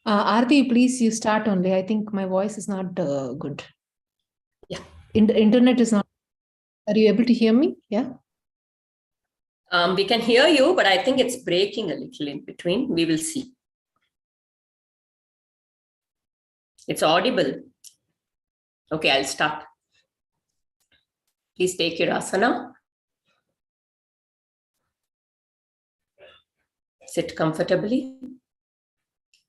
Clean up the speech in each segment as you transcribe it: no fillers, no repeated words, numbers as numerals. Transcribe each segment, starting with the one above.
Aarti, please, you start only. I think my voice is not good. Yeah. Internet is not. Are you able to hear me? Yeah. We can hear you, but I think it's breaking a little in between. We will see. It's audible. Okay, I'll start. Please take your asana. Sit comfortably.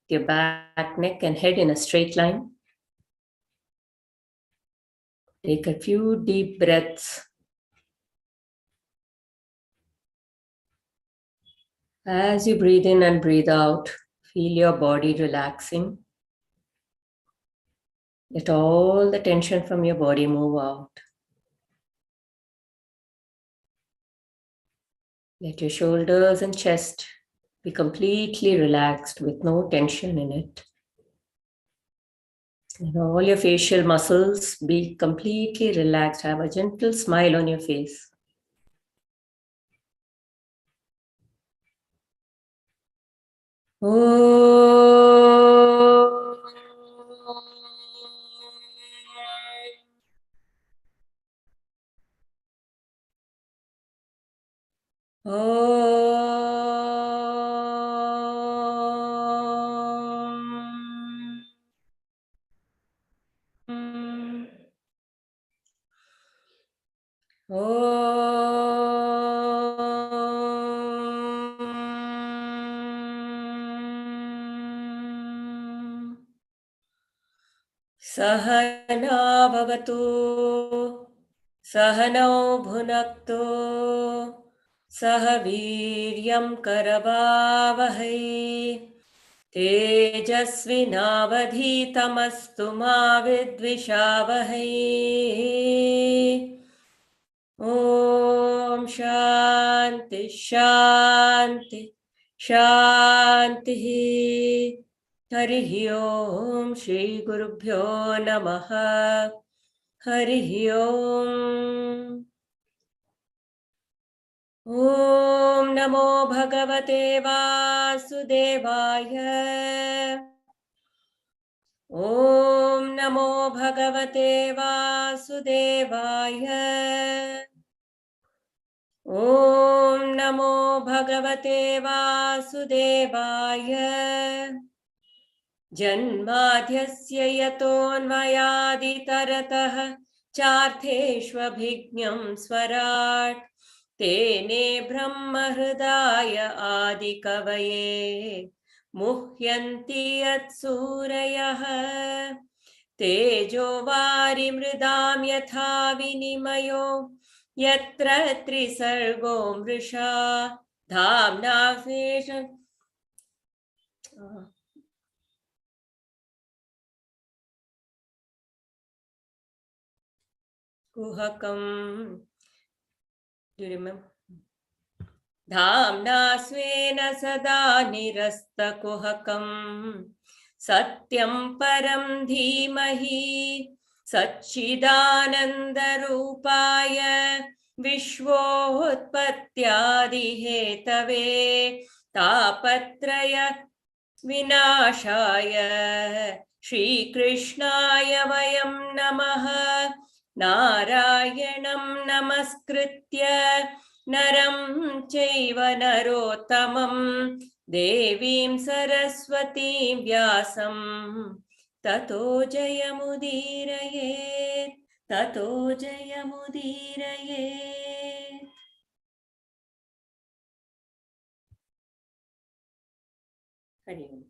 Your back, neck, and head in a straight line. Take a few deep breaths. As you breathe in and breathe out, feel your body relaxing. Let all the tension from your body move out. Let your shoulders and chest be completely relaxed with no tension in it. And all your facial muscles be completely relaxed. Have a gentle smile on your face. Sahana bhavatu, Sahano bhunaktu, Sahaviryam karavavahai, Tejasvinavadhitamastu ma vidvishavahai. Om Shanti Shanti Shanti. Harihi Om Shri Gurubhyo Namaha. Harihi Om. Om Namo Bhagavate Vasudevaya. Om Namo Bhagavate Vasudevaya. Om Namo Bhagavate Vasudevaya. Janmadhyasya yatonvayaditaratah chartheshvabhignyam swarat tene brahma hridaya adikavaye muhyanti yatsurayah tejo vari mridam yatha vinimayo yatra trisargo mrisha dhamna sesha. Kuhakam. Do you remember? Dhamna svena sada nirasta kuhakam satyam param dhimahi satchidananda rupaya vishvotpatyadi hetave tapatraya vinashaya Shri Krishnaya vayam namaha. Narayanam namaskritya naram chaiva narottamam devim saraswatim vyasam tato jayamudirayet. Tato jayamudirayet. Hari Om.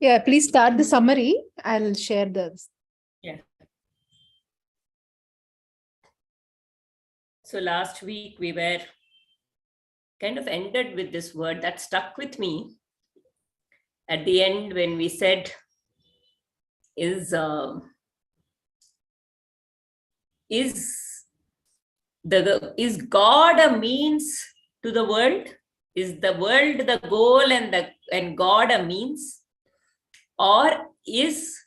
Yeah, please start the summary. I'll share the. Yeah. So last week we were kind of ended with this word that stuck with me at the end when we said, is God a means to the world? Is the world the goal and God a means? Or is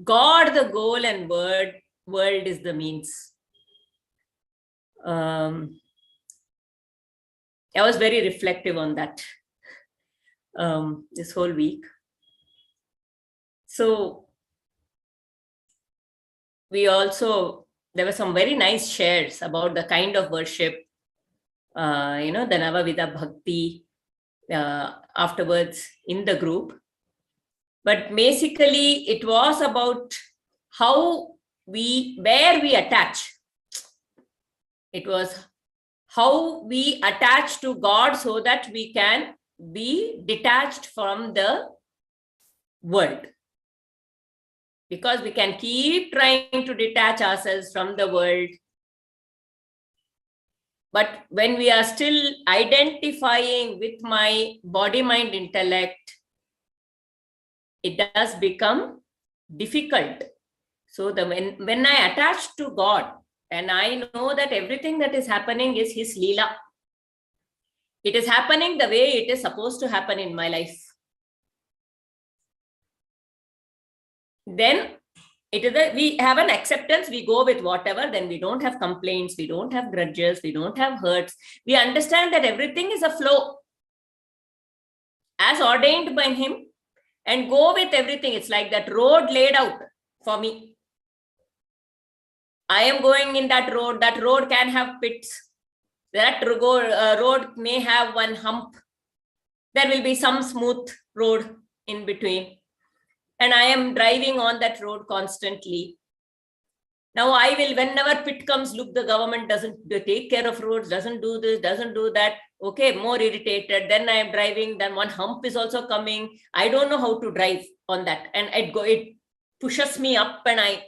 God the goal and world is the means. I was very reflective on that this whole week. So there were some very nice shares about the kind of worship, the Navavidha Bhakti afterwards in the group. But basically, it was about where we attach. It was how we attach to God so that we can be detached from the world. Because we can keep trying to detach ourselves from the world. But when we are still identifying with my body, mind, intellect, it does become difficult. So when I attach to God and I know that everything that is happening is His Leela, it is happening the way it is supposed to happen in my life, then we have an acceptance, we go with whatever, then we don't have complaints, we don't have grudges, we don't have hurts. We understand that everything is a flow as ordained by Him and go with everything. It's like that road laid out for me. I am going in that road can have pits. That road may have one hump. There will be some smooth road in between. And I am driving on that road constantly. Now I will, whenever pit comes, look, the government doesn't take care of roads, doesn't do this, doesn't do that. Okay, more irritated. Then I am driving, then one hump is also coming. I don't know how to drive on that. And it pushes me up and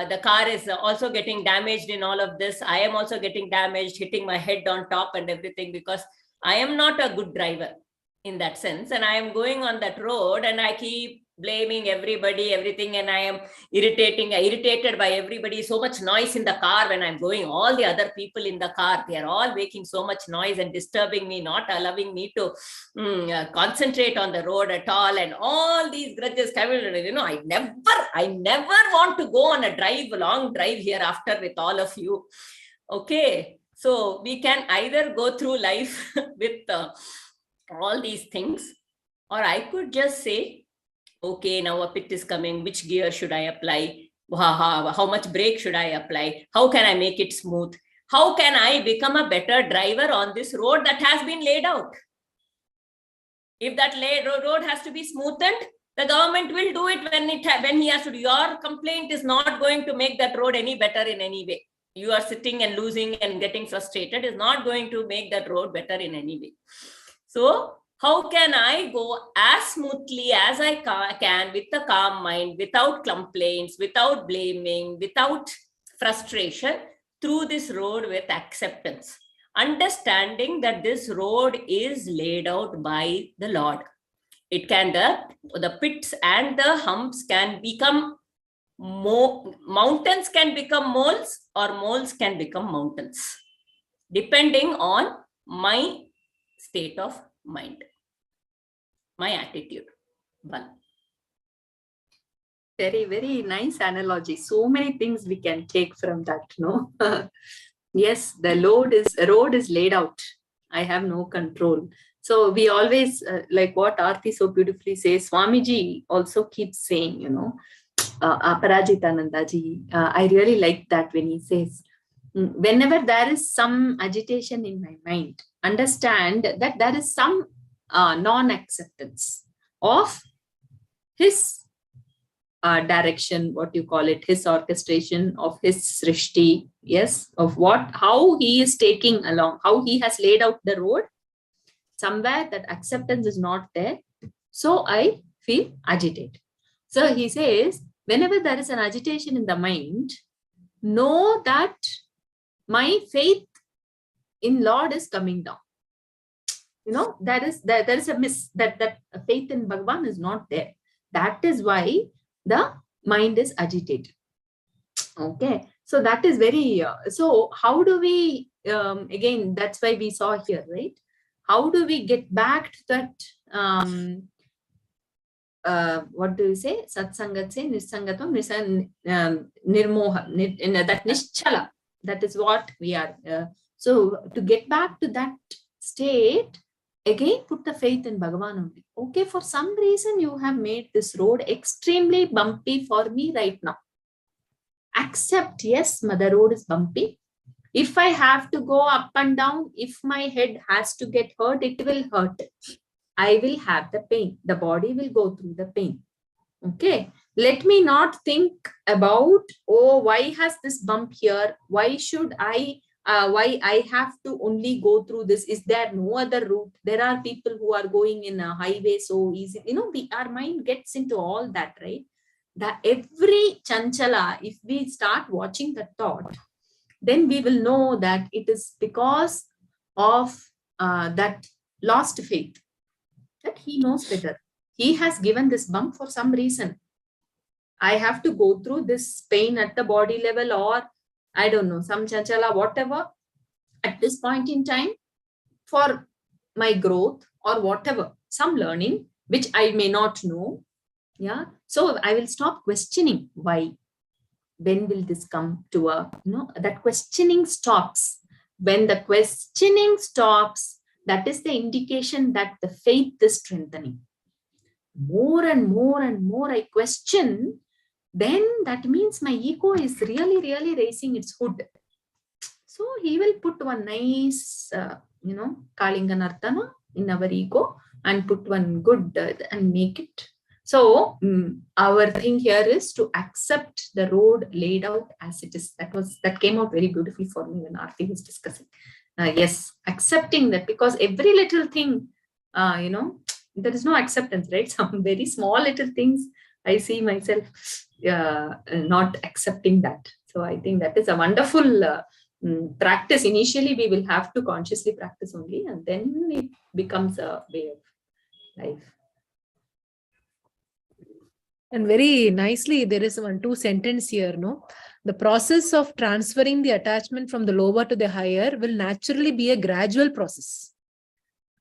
the car is also getting damaged in all of this. I am also getting damaged, hitting my head on top and everything, because I am not a good driver in that sense. And I am going on that road and I keep blaming everybody, everything, and I am irritated by everybody. So much noise in the car when I'm going. All the other people in the car, they are all making so much noise and disturbing me, not allowing me to concentrate on the road at all. And all these grudges, I never want to go on a long drive hereafter with all of you. Okay, so we can either go through life with all these things, or I could just say, okay, now a pit is coming, which gear should I apply? How much brake should I apply? How can I make it smooth? How can I become a better driver on this road that has been laid out? If that road has to be smoothened, the government will do it when he has to do. Your complaint is not going to make that road any better in any way. You are sitting and losing and getting frustrated is not going to make that road better in any way. So how can I go as smoothly as I can with a calm mind, without complaints, without blaming, without frustration, through this road with acceptance, understanding that this road is laid out by the Lord. It can, the pits and the humps can become mountains, can become moles, or moles can become mountains, depending on my state of mind, my attitude. One. Very, very nice analogy. So many things we can take from that, no? Yes, the road is laid out. I have no control. So we always, like what Aarti so beautifully says, Swamiji also keeps saying, Aparajitanandaji, I really like that when he says, whenever there is some agitation in my mind, understand that there is some non-acceptance of his direction, what you call it, his orchestration of his srishti, yes, of how he is taking along, how he has laid out the road. Somewhere that acceptance is not there. So I feel agitated. So he says, whenever there is an agitation in the mind, know that my faith in Lord is coming down. There is a miss, that faith in Bhagavan is not there. That is why the mind is agitated. Okay, so that is very, so how do we, again, that's why we saw here, right? How do we get back to that what do you say? Satsangat se nisangatam nirmoha, that nischala. That is what we are. So to get back to that state, again put the faith in Bhagavan only. Okay, for some reason you have made this road extremely bumpy for me right now. Accept, yes, the road is bumpy. If I have to go up and down, if my head has to get hurt, it will hurt. I will have the pain. The body will go through the pain. Okay. Let me not think about, oh, why has this bump here? Why should why I have to only go through this? Is there no other route? There are people who are going in a highway so easy. Our mind gets into all that, right? That every chanchala, if we start watching the thought, then we will know that it is because of that lost faith, that he knows better. He has given this bump for some reason. I have to go through this pain at the body level, or I don't know, some chanchala, whatever, at this point in time for my growth or whatever, some learning, which I may not know. Yeah. So I will stop questioning why. When will this come to that questioning stops. When the questioning stops, that is the indication that the faith is strengthening. More and more and more I question, then that means my ego is really, really raising its hood. So he will put one nice, Kalinganartana in our ego and put one good and make it. So our thing here is to accept the road laid out as it is. That came out very beautifully for me when Aarti was discussing. Yes, accepting that, because every little thing, there is no acceptance, right? Some very small little things, I see myself not accepting that. So I think that is a wonderful practice. Initially, we will have to consciously practice only, and then it becomes a way of life. And very nicely, there is 2 sentence here, no? The process of transferring the attachment from the lower to the higher will naturally be a gradual process.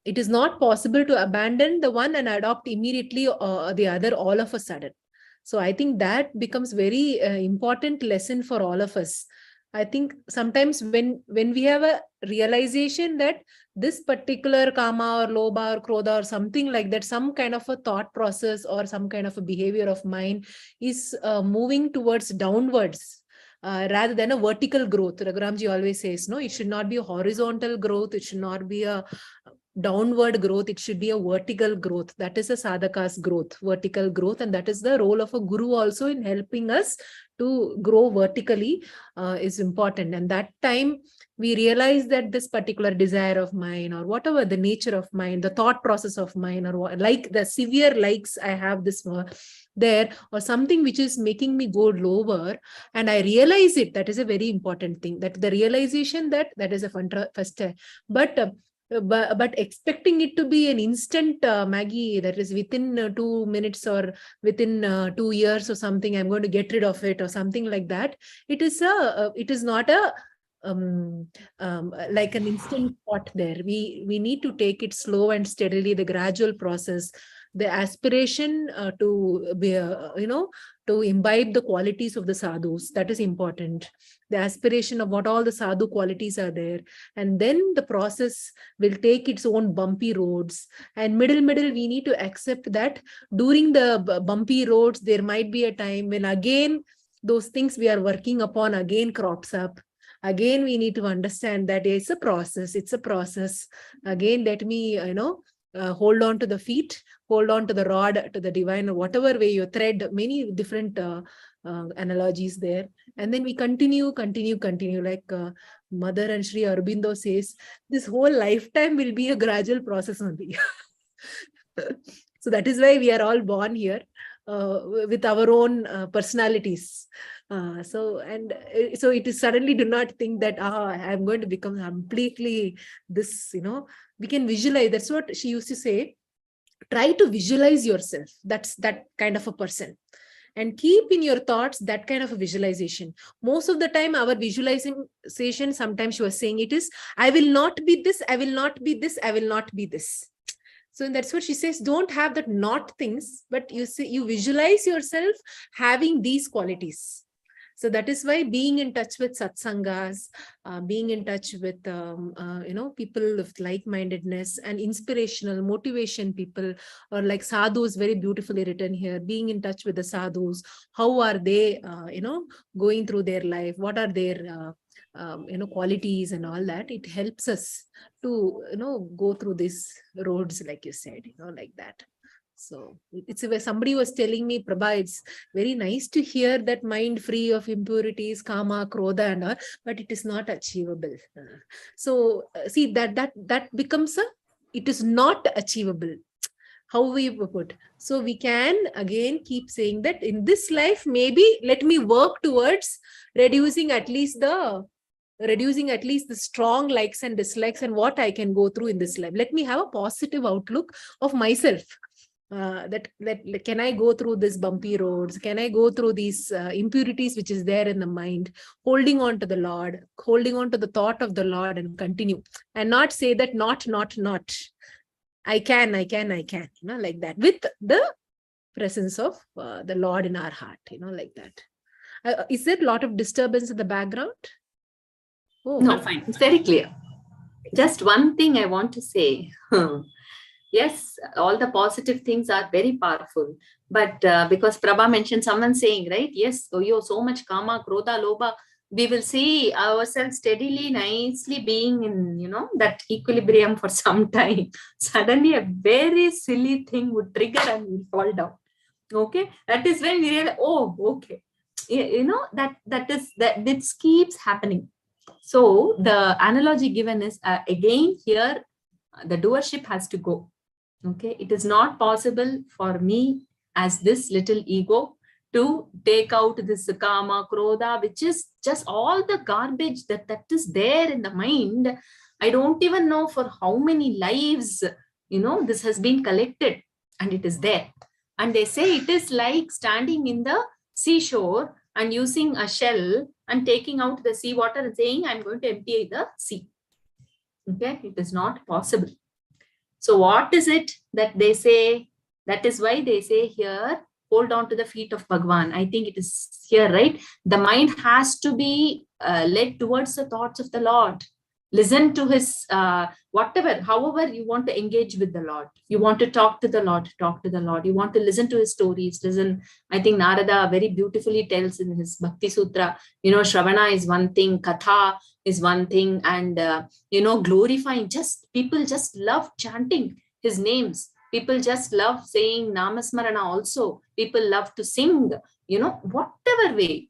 It is not possible to abandon the one and adopt immediately the other all of a sudden. So I think that becomes very important lesson for all of us. I think sometimes when we have a realization that this particular kama or lobha or krodha or something like that, some kind of a thought process or some kind of a behavior of mind is moving towards downwards rather than a vertical growth. Raghuramji always says, no, it should not be a horizontal growth. It should not be a downward growth. It should be a vertical growth. That is a sadhaka's growth, vertical growth. And that is the role of a guru also in helping us to grow vertically is important. And that time we realize that this particular desire of mine or whatever the nature of mine, the thought process of mine, or like the severe likes I have this there, or something which is making me go lower, and I realize it, that is a very important thing. That the realization that is a first step. But expecting it to be an instant Maggie, that is within 2 minutes or within 2 years or something, I'm going to get rid of it or something like that. It is not a like an instant thought there. We need to take it slow and steadily, the gradual process, the aspiration to be, to imbibe the qualities of the sadhus. That is important. The aspiration of what all the sadhu qualities are there. And then the process will take its own bumpy roads. And middle, we need to accept that during the bumpy roads, there might be a time when again, those things we are working upon again crops up. Again, we need to understand that it's a process. It's a process. Again, let me, hold on to the feet, hold on to the rod, to the divine, or whatever way you thread, many different analogies there. And then we continue, like Mother and Sri Aurobindo says, this whole lifetime will be a gradual process only. So that is why we are all born here with our own personalities. So it is suddenly, do not think that I'm going to become completely this, we can visualize. That's what she used to say. Try to visualize yourself. That's that kind of a person. And keep in your thoughts that kind of a visualization. Most of the time, our visualization, sometimes she was saying it is, I will not be this, I will not be this, I will not be this. So that's what she says, don't have that not things, but you see, you visualize yourself having these qualities. So that is why being in touch with satsangas, being in touch with people of like-mindedness and inspirational motivation people, or like sadhus, very beautifully written here, being in touch with the sadhus, how are they going through their life, what are their qualities and all that. It helps us to go through these roads, like you said, like that. So it's where somebody was telling me, Prabha, it's very nice to hear that mind free of impurities, kama, krodha and all, but it is not achievable. So see, that becomes it is not achievable. How we put. So we can again keep saying that in this life, maybe let me work towards reducing at least the strong likes and dislikes and what I can go through in this life. Let me have a positive outlook of myself. That can I go through this bumpy roads? Can I go through these impurities which is there in the mind? Holding on to the Lord, holding on to the thought of the Lord, and continue, and not say that not. I can, like that, with the presence of the Lord in our heart, like that. Is there a lot of disturbance in the background? Oh, no, fine. It's very clear. Just one thing I want to say. Yes, all the positive things are very powerful. But because Prabha mentioned someone saying, right? Yes, so much kama, krodha, lobha, we will see ourselves steadily, nicely being in, that equilibrium for some time. Suddenly a very silly thing would trigger and we'll fall down. Okay. That is when we realize, oh, okay. This keeps happening. So the analogy given is, again, here, the doership has to go. Okay. It is not possible for me as this little ego to take out this kama, krodha, which is just all the garbage that is there in the mind. I don't even know for how many lives, this has been collected and it is there. And they say it is like standing in the seashore and using a shell and taking out the seawater and saying, I'm going to empty the sea. Okay, it is not possible. So what is it that they say? That is why they say here, hold on to the feet of Bhagavan. I think it is here, right? The mind has to be led towards the thoughts of the Lord. Listen to his, however you want to engage with the Lord. You want to talk to the Lord, talk to the Lord. You want to listen to his stories, listen. I think Narada very beautifully tells in his Bhakti Sutra, Shravana is one thing, Katha is one thing, and, glorifying, people just love chanting his names. People just love saying Namasmarana also. People love to sing, whatever way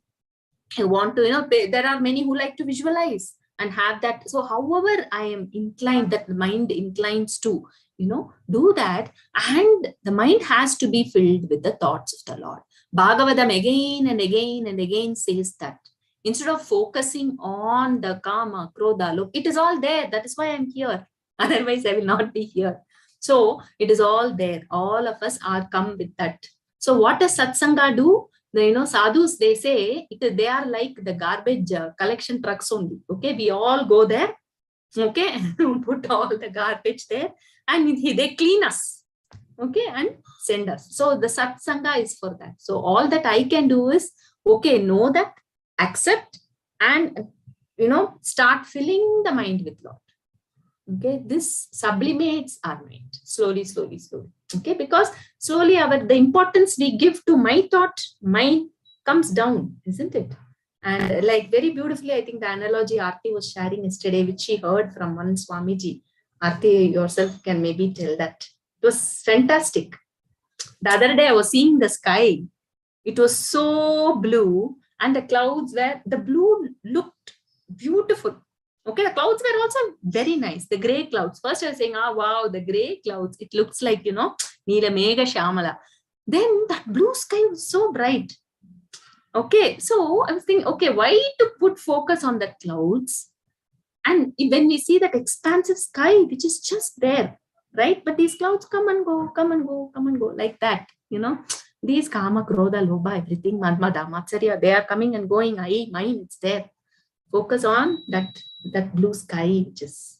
you want to, there are many who like to visualize and have that. So however I am inclined, that the mind inclines to, do that. And the mind has to be filled with the thoughts of the Lord. Bhagavatam again and again and again says that. Instead of focusing on the kama, krodha, look, it is all there. That is why I'm here. Otherwise, I will not be here. So it is all there. All of us are come with that. So what does satsanga do? Sadhus, they say they are like the garbage collection trucks only. Okay, we all go there. Okay, put all the garbage there, and they clean us. Okay, and send us. So the satsanga is for that. So all that I can do is, okay, know that, accept, and start filling the mind with Lord. Okay, this sublimates our mind slowly. Okay, because slowly the importance we give to my thought, mind comes down, isn't it? And like very beautifully, I think the analogy Aarti was sharing yesterday, which she heard from one Swamiji. Aarti, yourself can maybe tell that. It was fantastic. The other day I was seeing the sky. It was so blue, and the clouds the blue looked beautiful. Okay, the clouds were also very nice. The gray clouds. First I was saying, wow, the gray clouds. It looks like, Neela Mega Shamala. Then that blue sky was so bright. Okay, so I was thinking, okay, why to put focus on the clouds? And when we see that expansive sky, which is just there, right? But these clouds come and go, like that, These kama, krodha, lobha, everything, madmada, matsarya, they are coming and going. Mine, it's there. Focus on that blue sky, which is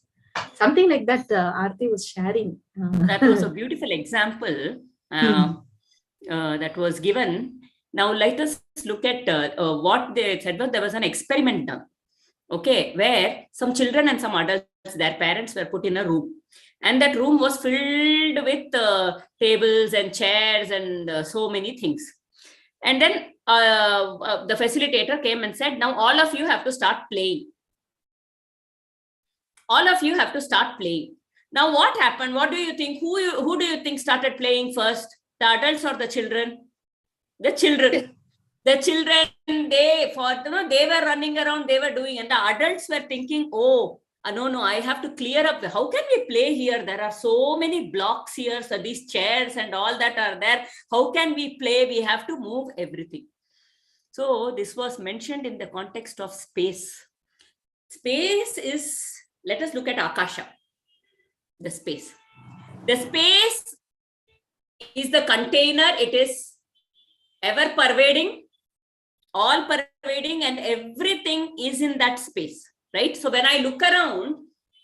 Something like that, Aarti was sharing. That was a beautiful example that was given. Now let us look at what they said. There was an experiment done, okay, where some children and some adults, their parents were put in a room, and that room was filled with tables and chairs and so many things. And then the facilitator came and said, now all of you have to start playing. All of you have to start playing. Now what happened? What do you think? Who do you think started playing first? The adults or the children? The children. The children, they were running around, they were doing, and the adults were thinking, oh, no, I have to clear up. How can we play here? There are so many blocks here. So these chairs and all that are there. How can we play? We have to move everything. So this was mentioned in the context of space. Space is, let us look at Akasha, the space. The space is the container. It is ever pervading, all pervading, and everything is in that space, right? So when I look around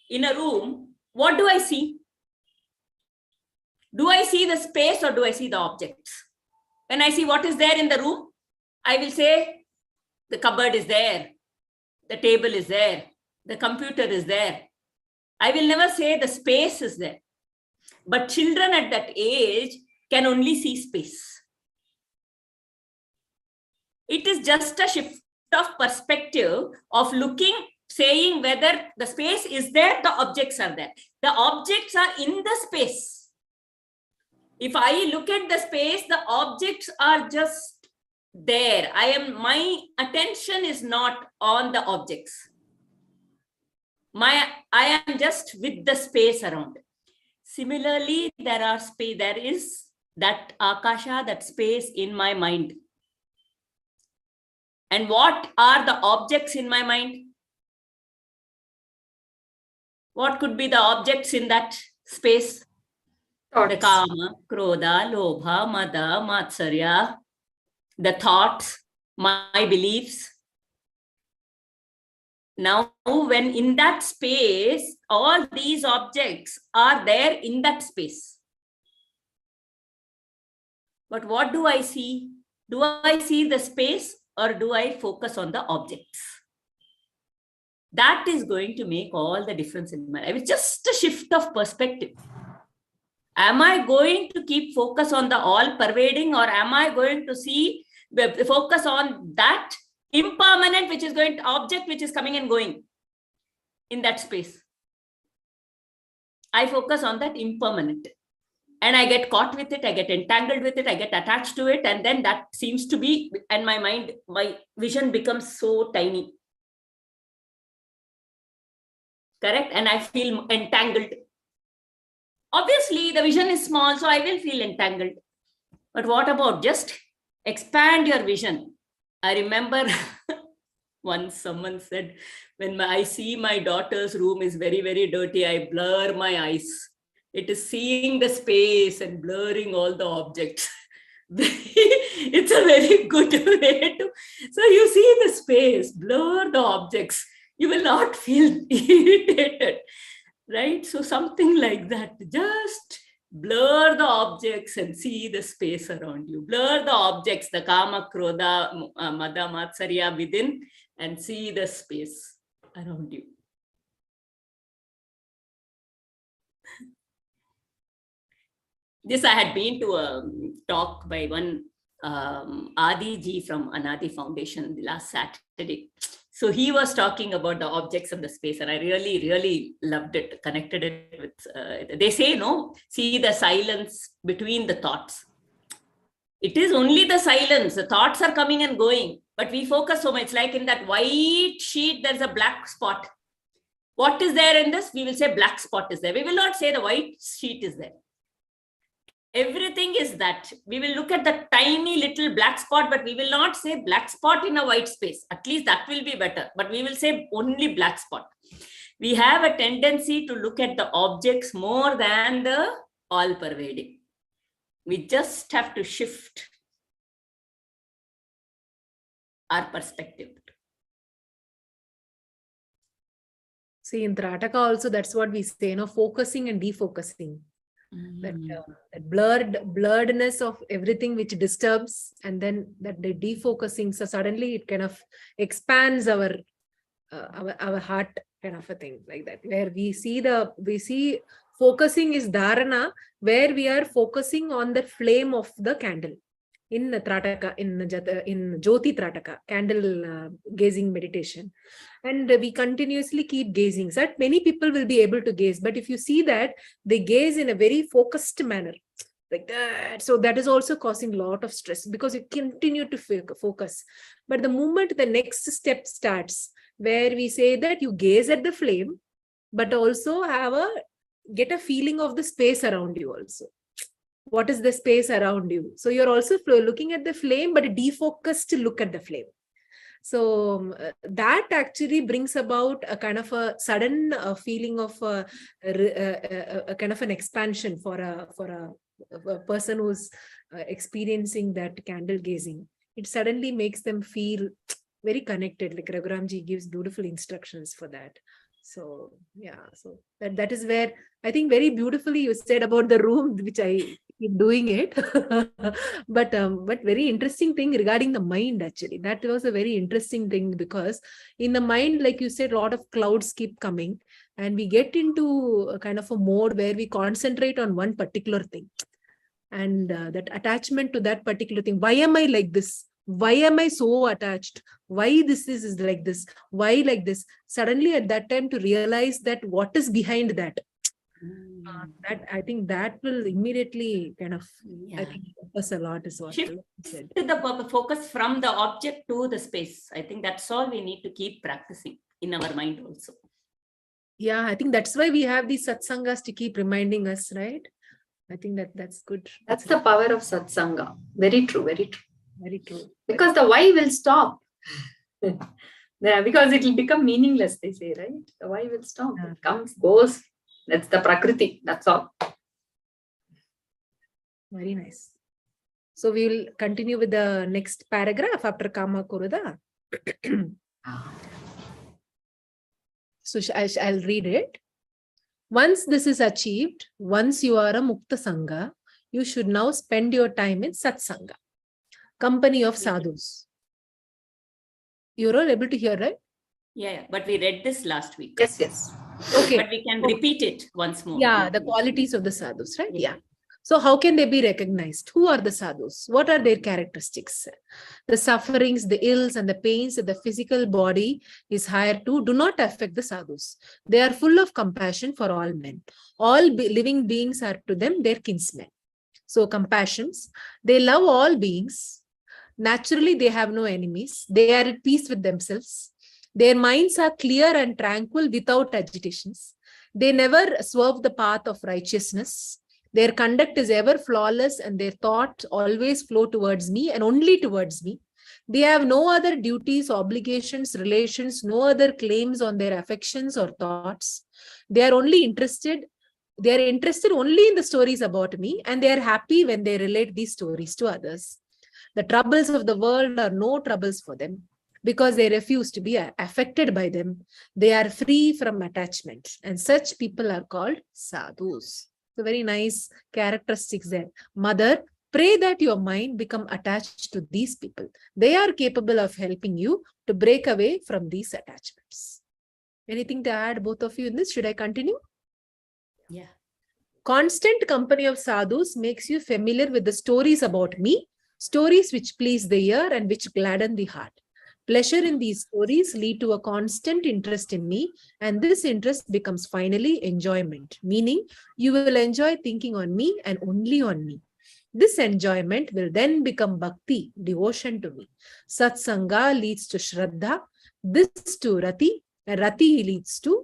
in a room, what do I see? Do I see the space or do I see the objects? When I see what is there in the room, I will say the cupboard is there, the table is there, the computer is there. I will never say the space is there. But children at that age can only see space. It is just a shift of perspective of looking, saying whether the space is there, the objects are there. The objects are in the space. If I look at the space, the objects are just there. My attention is not on the objects. I am just with the space around. Similarly, there is that Akasha, that space in my mind. And what are the objects in my mind? What could be the objects in that space? Thoughts. The kama, krodha, lobha, mada, matsarya, the thoughts, my beliefs. Now, when in that space, all these objects are there in that space. But what do I see? Do I see the space or do I focus on the objects? That is going to make all the difference in my life. It's just a shift of perspective. Am I going to keep focus on the all pervading, or am I going to see the focus on that impermanent, which is going to object, which is coming and going in that space? I focus on that impermanent. And I get caught with it, I get entangled with it, I get attached to it, and then that seems to be, and my mind, my vision becomes so tiny. Correct? And I feel entangled. Obviously, the vision is small, so I will feel entangled. But what about just expand your vision? I remember once someone said, when I see my daughter's room is very, very dirty, I blur my eyes. It is seeing the space and blurring all the objects. It's a very good way to. So you see the space, blur the objects. You will not feel irritated, right? So something like that. Just blur the objects and see the space around you. Blur the objects, the kama, krodha, mada, matsarya within, and see the space around you. This I had been to a talk by one Adi ji from Anadi Foundation last Saturday. So he was talking about the objects of the space, and I really, really loved it, connected it with, they say, no, see the silence between the thoughts. It is only the silence. The thoughts are coming and going, but we focus so much. Like in that white sheet, there's a black spot. What is there in this? We will say black spot is there. We will not say the white sheet is there. Everything is that. We will look at the tiny little black spot, but we will not say black spot in a white space. At least that will be better. But we will say only black spot. We have a tendency to look at the objects more than the all-pervading. We just have to shift our perspective. See, in Trataka also, that's what we say, focusing and defocusing. That, that blurredness of everything which disturbs, and then that the defocusing. So suddenly it kind of expands our heart, kind of a thing like that, where we see focusing is dharana, where we are focusing on the flame of the candle. In the Trataka, in Jyoti Trataka, candle gazing meditation. And we continuously keep gazing. So that many people will be able to gaze. But if you see that, they gaze in a very focused manner, like that. So that is also causing a lot of stress, because you continue to focus. But the moment the next step starts, where we say that you gaze at the flame, but also get a feeling of the space around you also. What is the space around you? So you're also looking at the flame, but defocused to look at the flame. So that actually brings about a kind of a sudden feeling of a kind of an expansion for a person who's experiencing that candle gazing. It suddenly makes them feel very connected. Like Raghuramji gives beautiful instructions for that. So yeah, so that is where I think very beautifully you said about the room, which I keep doing it. but very interesting thing regarding the mind, actually. That was a very interesting thing, because in the mind, like you said, a lot of clouds keep coming, and we get into a kind of a mode where we concentrate on one particular thing. And that attachment to that particular thing. Why am I like this? Why am I so attached? Why this is like this? Why like this? Suddenly at that time to realize that what is behind that. That I think that will immediately kind of, I think, help us a lot, is what you said. The focus from the object to the space. I think that's all we need to keep practicing in our mind also. Yeah, I think that's why we have these satsangas to keep reminding us, right? I think that's good. That's the power of satsanga. Very true, very true. Very true. Because the why will stop. Yeah, because it will become meaningless, they say, right? The why will stop. Yeah. It comes, goes. That's the prakriti. That's all. Very nice. So we will continue with the next paragraph after Kama Kuruda. So I'll read it. Once this is achieved, once you are a Mukta Sangha, you should now spend your time in Satsanga, company of sadhus. You're all able to hear, right? Yeah, but we read this last week. Yes, yes. Okay. But we can repeat it once more. Yeah, the qualities of the sadhus, right? Yeah. So how can they be recognized? Who are the sadhus? What are their characteristics? The sufferings, the ills, and the pains that the physical body is hired to do not affect the sadhus. They are full of compassion for all men. All living beings are to them their kinsmen. So compassions. They love all beings. Naturally, they have no enemies. They are at peace with themselves. Their minds are clear and tranquil without agitations. They never swerve the path of righteousness. Their conduct is ever flawless, and their thoughts always flow towards me and only towards me. They have no other duties, obligations, relations, no other claims on their affections or thoughts. They are interested only in the stories about me, and they are happy when they relate these stories to others. The troubles of the world are no troubles for them, because they refuse to be affected by them. They are free from attachment, and such people are called sadhus. So very nice characteristics there. Mother, pray that your mind become attached to these people. They are capable of helping you to break away from these attachments. Anything to add, both of you, in this? Should I continue? Yeah. Constant company of sadhus makes you familiar with the stories about me, stories which please the ear and which gladden the heart. Pleasure in these stories lead to a constant interest in me, and this interest becomes finally enjoyment, meaning you will enjoy thinking on me and only on me. This enjoyment will then become bhakti, devotion to me. Satsanga leads to shraddha, this to rati, and rati leads to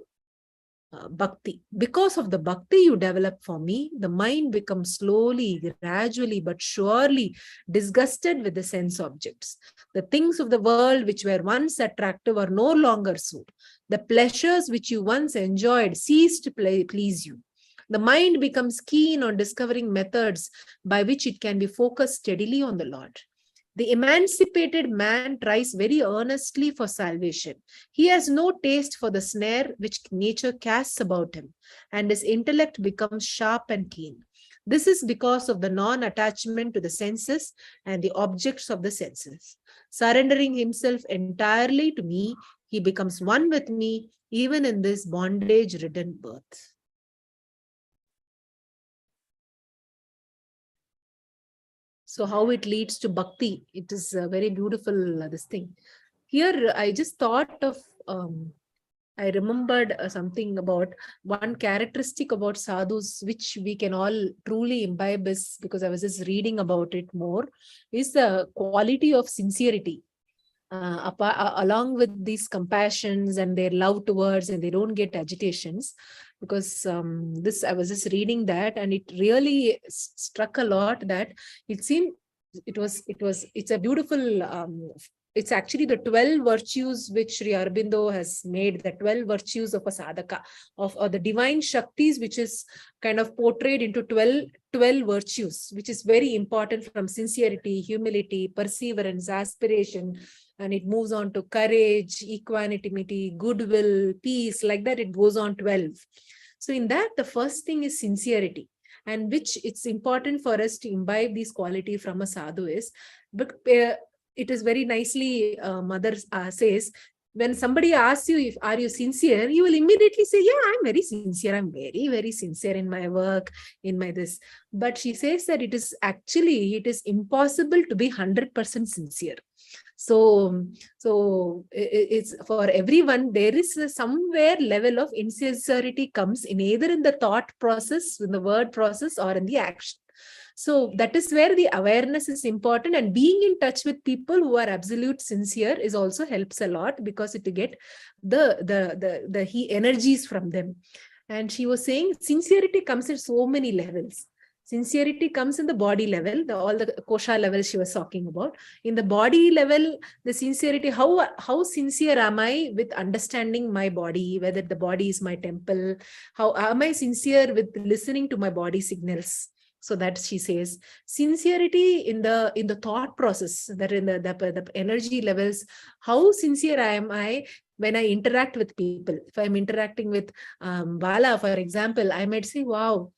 bhakti. Because of the bhakti you develop for me, the mind becomes slowly, gradually, but surely disgusted with the sense objects. The things of the world which were once attractive are no longer so. The pleasures which you once enjoyed cease to please you. The mind becomes keen on discovering methods by which it can be focused steadily on the Lord. The emancipated man tries very earnestly for salvation. He has no taste for the snare which nature casts about him, and his intellect becomes sharp and keen. This is because of the non-attachment to the senses and the objects of the senses. Surrendering himself entirely to me, he becomes one with me, even in this bondage-ridden birth. So how it leads to bhakti, it is very beautiful, this thing. Here, I just thought of, I remembered something about one characteristic about sadhus, which we can all truly imbibe, is because I was just reading about it more, is the quality of sincerity. Along with these compassions and their love towards, and they don't get agitations, because this, I was just reading that, and it really struck a lot that it seemed it's a beautiful, it's actually the 12 virtues which Sri Aurobindo has made, the 12 virtues of a sadhaka, of or the divine shaktis, which is kind of portrayed into 12 virtues, which is very important, from sincerity, humility, perseverance, aspiration, and it moves on to courage, equanimity, goodwill, peace, like that it goes on 12. So in that, the first thing is sincerity, and which it's important for us to imbibe these quality from a sadhu is, but it is very nicely, Mother says, when somebody asks you, if are you sincere, you will immediately say, yeah, I'm very sincere. I'm very, very sincere in my work, in my this. But she says that it is impossible to be 100% sincere. So it's for everyone, there is somewhere level of insincerity comes in either in the thought process, in the word process, or in the action. So that is where the awareness is important, and being in touch with people who are absolute sincere is also helps a lot, because it to get the energies from them. And she was saying sincerity comes at so many levels. Sincerity comes in the body level, all the kosha levels she was talking about. In the body level, the sincerity, how sincere am I with understanding my body, whether the body is my temple? How am I sincere with listening to my body signals? So that she says sincerity in the thought process, that in the energy levels, how sincere am I when I interact with people? If I'm interacting with Bala, for example, I might say, wow,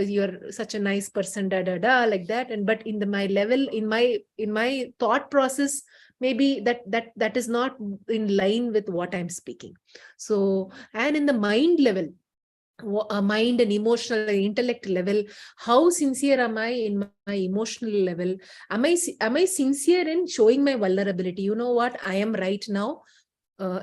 you're such a nice person, like that. And but in my level, in my thought process, maybe that is not in line with what I'm speaking. So, and in the mind level, mind and emotional and intellect level, how sincere am I in my emotional level? Am I sincere in showing my vulnerability? You know what, I am right now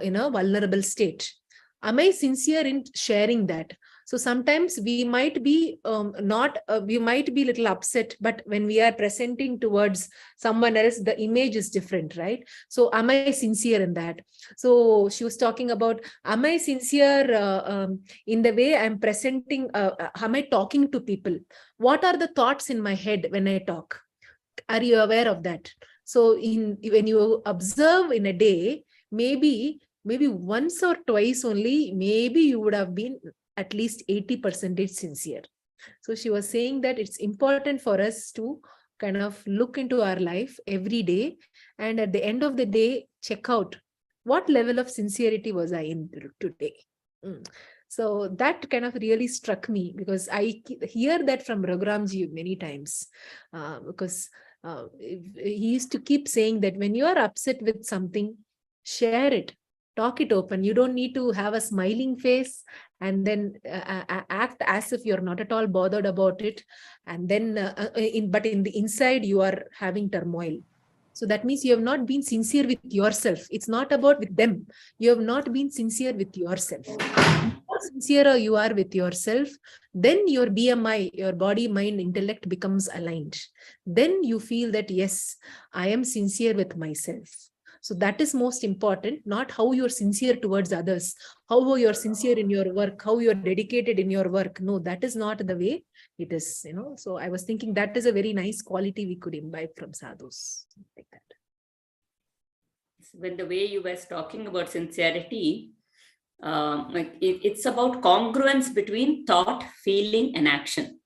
in a vulnerable state. Am I sincere in sharing that? So sometimes we might be we might be a little upset, but when we are presenting towards someone else, the image is different, right? So am I sincere in that? So she was talking about, am I sincere in the way I'm presenting? Am I talking to people? What are the thoughts in my head when I talk? Are you aware of that? So when you observe in a day, maybe once or twice only, maybe you would have been at least 80% sincere. So she was saying that it's important for us to kind of look into our life every day, and at the end of the day, check out what level of sincerity was I in today. So that kind of really struck me, because I hear that from Raghuramji many times, because he used to keep saying that when you are upset with something, share it, talk it open. You don't need to have a smiling face and then act as if you're not at all bothered about it. And then, but in the inside, you are having turmoil. So that means you have not been sincere with yourself. It's not about with them. You have not been sincere with yourself. How sincere you are with yourself, then your BMI, your body, mind, intellect becomes aligned. Then you feel that, yes, I am sincere with myself. So that is most important, not how you're sincere towards others, how you're sincere in your work, how you're dedicated in your work. No, that is not the way it is, So I was thinking that is a very nice quality we could imbibe from sadhus, like that. When the way you were talking about sincerity, it's about congruence between thought, feeling, and action.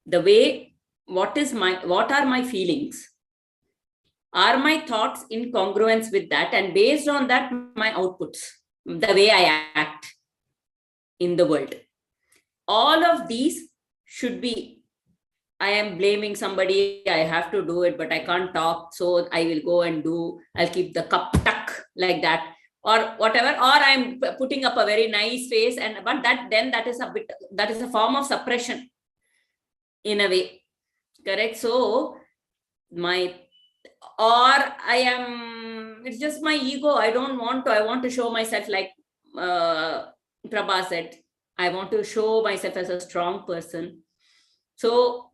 The way, what are my feelings? Are my thoughts in congruence with that? And based on that, my outputs, the way I act in the world. All of these should be, I am blaming somebody, I have to do it, but I can't talk, so I will go and do, I'll keep the cup tuck like that, or whatever, or I'm putting up a very nice face, and but that is a form of suppression in a way. Correct? So it's just my ego. I want to show myself, like Prabha said, I want to show myself as a strong person. So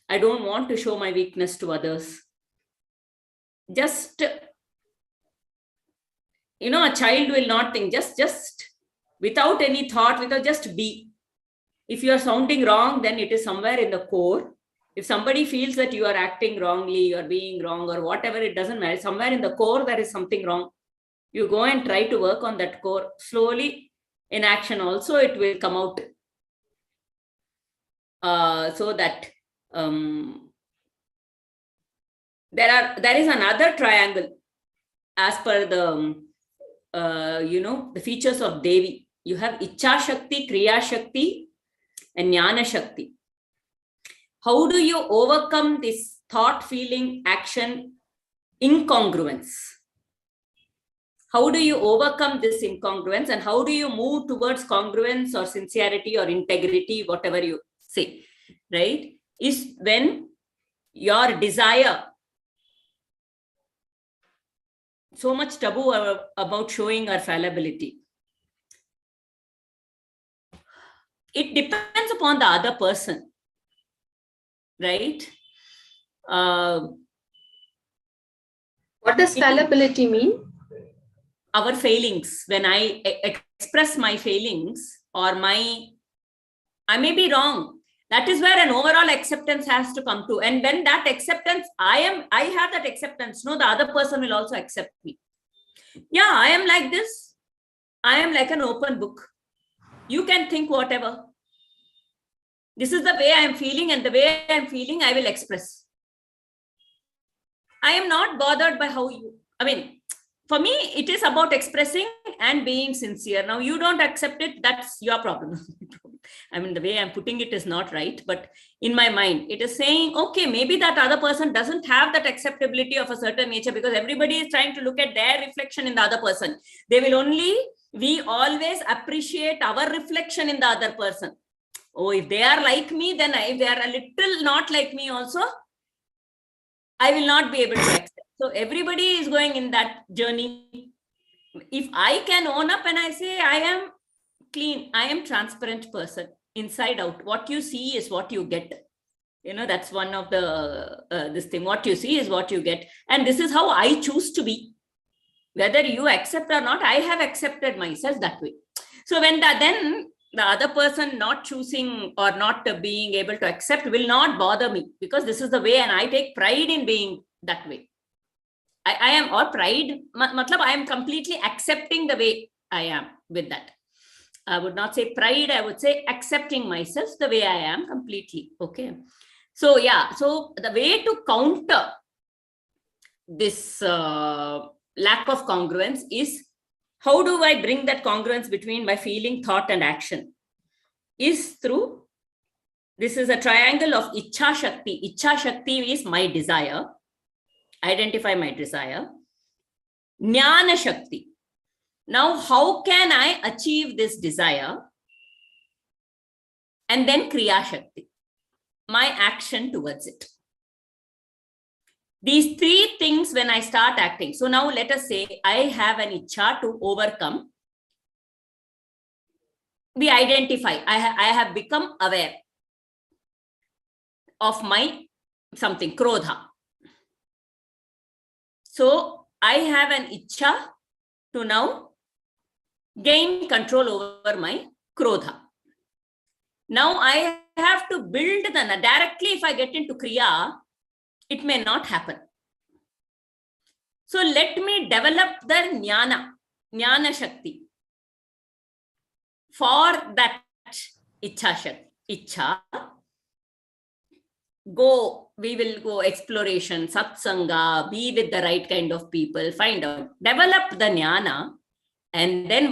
I don't want to show my weakness to others. Just, a child will not think, just without any thought, just be. If you are sounding wrong, then it is somewhere in the core. If somebody feels that you are acting wrongly, you are being wrong or whatever, it doesn't matter. Somewhere in the core, there is something wrong. You go and try to work on that core. Slowly, in action also, it will come out. So that there is another triangle as per the the features of Devi. You have Icha Shakti, Kriya Shakti, and Jnana Shakti. How do you overcome this thought, feeling, action incongruence? How do you overcome this incongruence, and how do you move towards congruence or sincerity or integrity, whatever you say, right? Is when your desire, so much taboo about showing our fallibility. It depends upon the other person, right? What does fallibility mean? Our failings. When I express my failings or I may be wrong. That is where an overall acceptance has to come to. And when that acceptance, I have that acceptance. No, the other person will also accept me. Yeah, I am like this. I am like an open book. You can think whatever. This is the way I am feeling, and the way I am feeling, I will express. I am not bothered by how you, for me, it is about expressing and being sincere. Now, you don't accept it, that's your problem. The way I'm putting it is not right, but in my mind, it is saying, okay, maybe that other person doesn't have that acceptability of a certain nature, because everybody is trying to look at their reflection in the other person. We always appreciate our reflection in the other person. Oh, if they are like me, then if they are a little not like me also, I will not be able to accept. So everybody is going in that journey. If I can own up and I say, I am clean, I am transparent person, inside out, what you see is what you get. That's one of the, this thing, what you see is what you get. And this is how I choose to be. Whether you accept or not, I have accepted myself that way. So when then the other person not choosing or not being able to accept will not bother me, because this is the way, and I take pride in being that way. I am, or pride, I am completely accepting the way I am with that. I would not say pride, I would say accepting myself the way I am completely. Okay. So yeah, so the way to counter this lack of congruence is, how do I bring that congruence between my feeling, thought, and action? Is through, this is a triangle of Icha Shakti. Icha Shakti is my desire. Identify my desire. Jnana Shakti. Now, how can I achieve this desire? And then Kriya Shakti, my action towards it. These three things when I start acting. So now let us say I have an Icha to overcome. We identify, I have become aware of my something, Krodha. So I have an Icha to now gain control over my Krodha. Now I have to build directly if I get into Kriya, it may not happen. So let me develop the Jnana Shakti for that Icha Shakti. Icha. we will go exploration, satsanga, be with the right kind of people, find out, develop the jnana. And then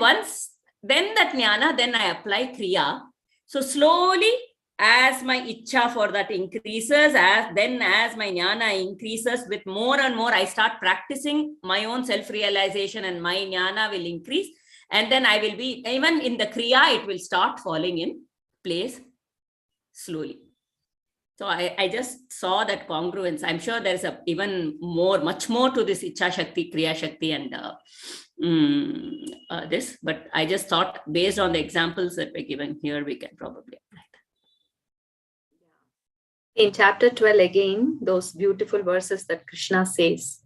then that jnana, then I apply kriya. So slowly, as my ichcha for that increases, as my jnana increases with more and more, I start practicing my own self-realization and my jnana will increase. And then I will be, even in the kriya, it will start falling in place slowly. So I just saw that congruence. I'm sure there's much more to this Ichcha Shakti, Kriya Shakti, and this. But I just thought, based on the examples that were given here, we can probably apply that. In chapter 12, again, those beautiful verses that Krishna says.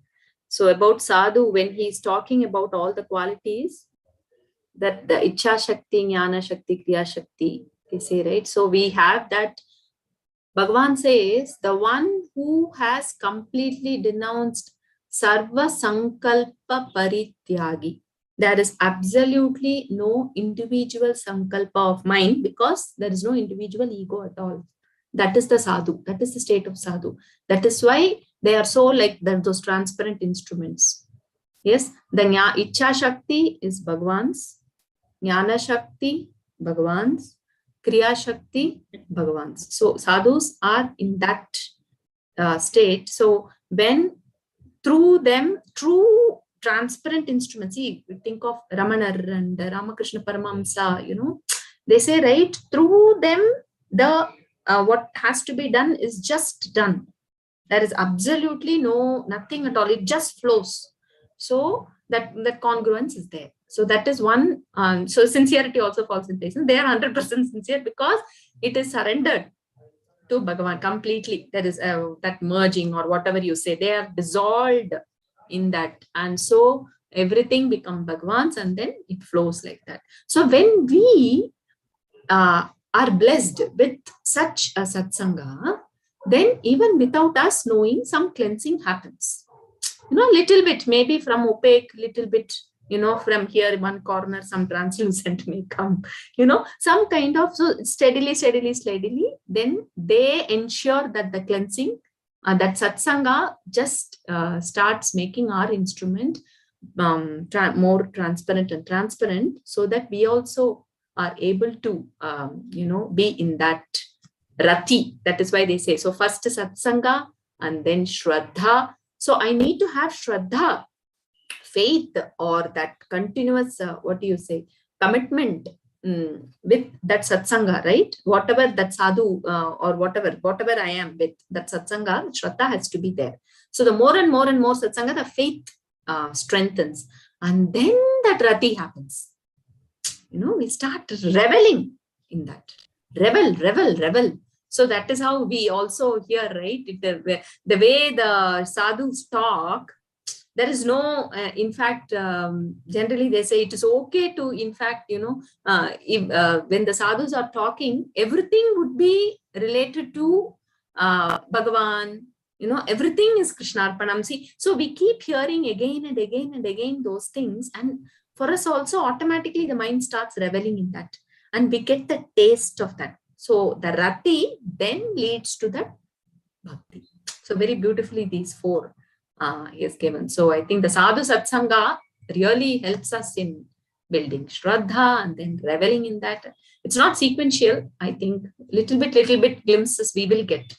So about sadhu, when he's talking about all the qualities, that the Ichcha Shakti, Jnana Shakti, Kriya Shakti, they say, right? So we have that. Bhagavan says, the one who has completely denounced Sarva Sankalpa Parityagi. There is absolutely no individual Sankalpa of mind because there is no individual ego at all. That is the sadhu. That is the state of sadhu. That is why they are so like those transparent instruments. Yes, the Ichcha Shakti is Bhagavan's, Jnana Shakti, Bhagavan's, Kriya Shakti, Bhagavan's. So sadhus are in that state. So when through them, true transparent instruments, see, think of Ramanar and Ramakrishna Paramahamsa, they say, right, through them, the what has to be done is just done. There is absolutely nothing at all. It just flows. So that congruence is there. So that is one. So sincerity also falls in place. And they are 100% sincere because it is surrendered to Bhagavan completely. There is that merging or whatever you say. They are dissolved in that. And so everything becomes Bhagavan's and then it flows like that. So when we are blessed with such a satsanga, then even without us knowing, some cleansing happens. Little bit, maybe from opaque, little bit, from here, one corner, some translucent may come, some kind of, so steadily, then they ensure that the cleansing, that satsanga just starts making our instrument more transparent so that we also are able to, be in that rati. That is why they say, so first satsanga and then shraddha. So I need to have shraddha, faith, or that continuous, commitment with that satsanga, right? Whatever that sadhu or whatever I am with, that satsanga, shraddha has to be there. So the more and more satsanga, the faith strengthens. And then that rati happens. We start reveling in that. Revel. So that is how we also hear, right? The way the sadhus talk, there is no, in fact, generally they say it is okay to, in fact, when the sadhus are talking, everything would be related to Bhagavan, everything is Krishnarpanam. See, so we keep hearing again and again those things. And for us also, automatically the mind starts reveling in that. And we get the taste of that. So the rati then leads to the bhakti. So very beautifully these four he has given. So I think the sadhu satsanga really helps us in building shraddha and then reveling in that. It's not sequential. I think little bit glimpses we will get.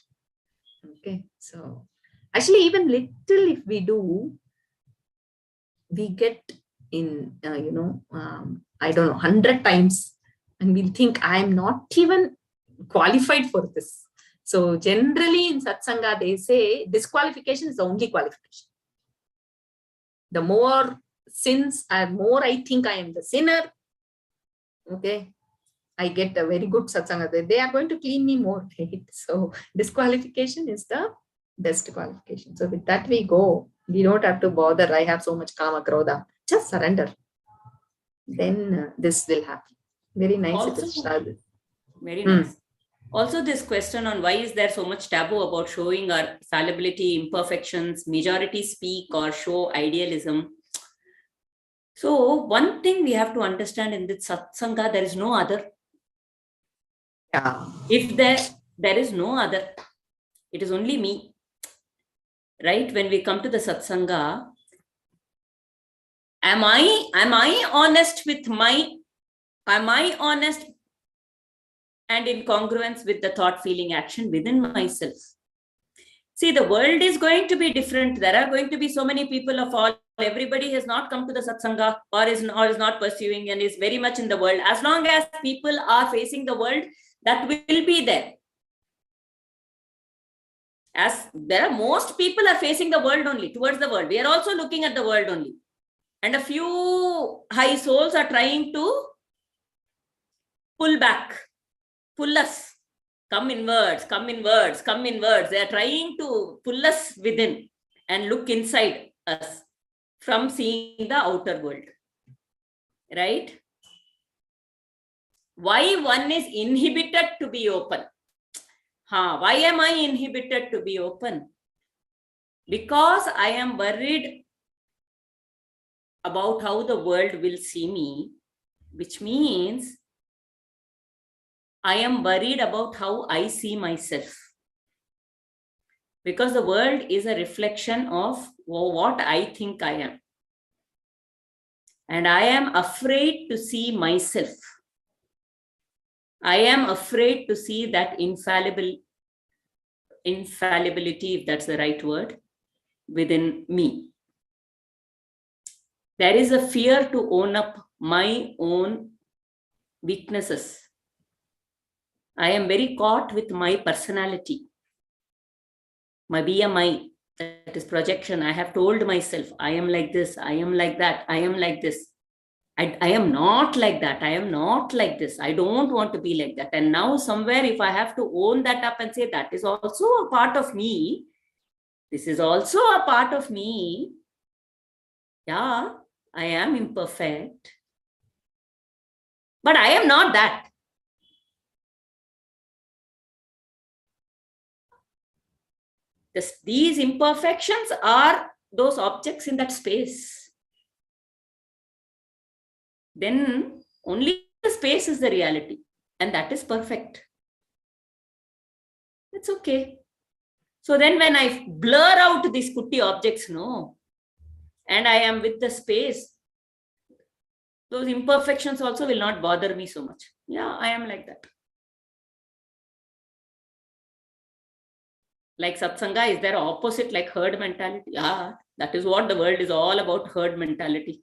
Okay. So actually even little if we do, we get in, I don't know, 100 times. And we'll think I am not even qualified for this. So generally in satsanga, they say disqualification is the only qualification. The more sins, more I think I am the sinner. Okay. I get a very good satsanga. They are going to clean me more. Right? So disqualification is the best qualification. So with that we go. We don't have to bother. I have so much kama krodha. Just surrender. Then this will happen. Very nice. Also, very nice. Also, this question on why is there so much taboo about showing our fallibility, imperfections, majority speak or show idealism. So one thing we have to understand in this satsanga, there is no other. Yeah. If there is no other. It is only me. Right? When we come to the satsanga, am I honest and in congruence with the thought, feeling, action within myself? See, the world is going to be different. There are going to be so many people of all. Everybody has not come to the satsanga or is not pursuing and is very much in the world. As long as people are facing the world, that will be there. As there are, most people are facing the world only, towards the world. We are also looking at the world only. And a few high souls are trying to pull back, pull us. Come inwards, come inwards, come inwards. They are trying to pull us within and look inside us from seeing the outer world. Right? Why one is inhibited to be open? Why am I inhibited to be open? Because I am worried about how the world will see me, which means I am worried about how I see myself. Because the world is a reflection of what I think I am. And I am afraid to see myself. I am afraid to see that infallibility, if that's the right word, within me. There is a fear to own up my own weaknesses. I am very caught with my personality, my BMI, that is projection. I have told myself, I am like this, I am like that, I am like this. I am not like that. I am not like this. I don't want to be like that. And now somewhere, if I have to own that up and say, that is also a part of me. This is also a part of me. Yeah, I am imperfect. But I am not that. These imperfections are those objects in that space. Then only the space is the reality, and that is perfect. It's okay. So then when I blur out these kuti objects, and I am with the space, those imperfections also will not bother me so much. Yeah, I am like that. Like satsanga, is there opposite like herd mentality? Yeah, that is what the world is all about, herd mentality.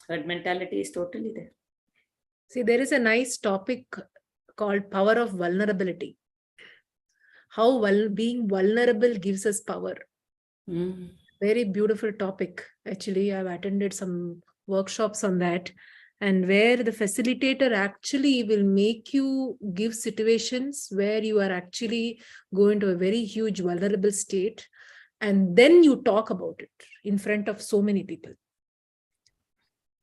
Herd mentality is totally there. See, there is a nice topic called power of vulnerability. How being vulnerable gives us power. Very beautiful topic. Actually, I've attended some workshops on that, and where the facilitator actually will make you give situations where you are actually going to a very huge vulnerable state, and then you talk about it in front of so many people.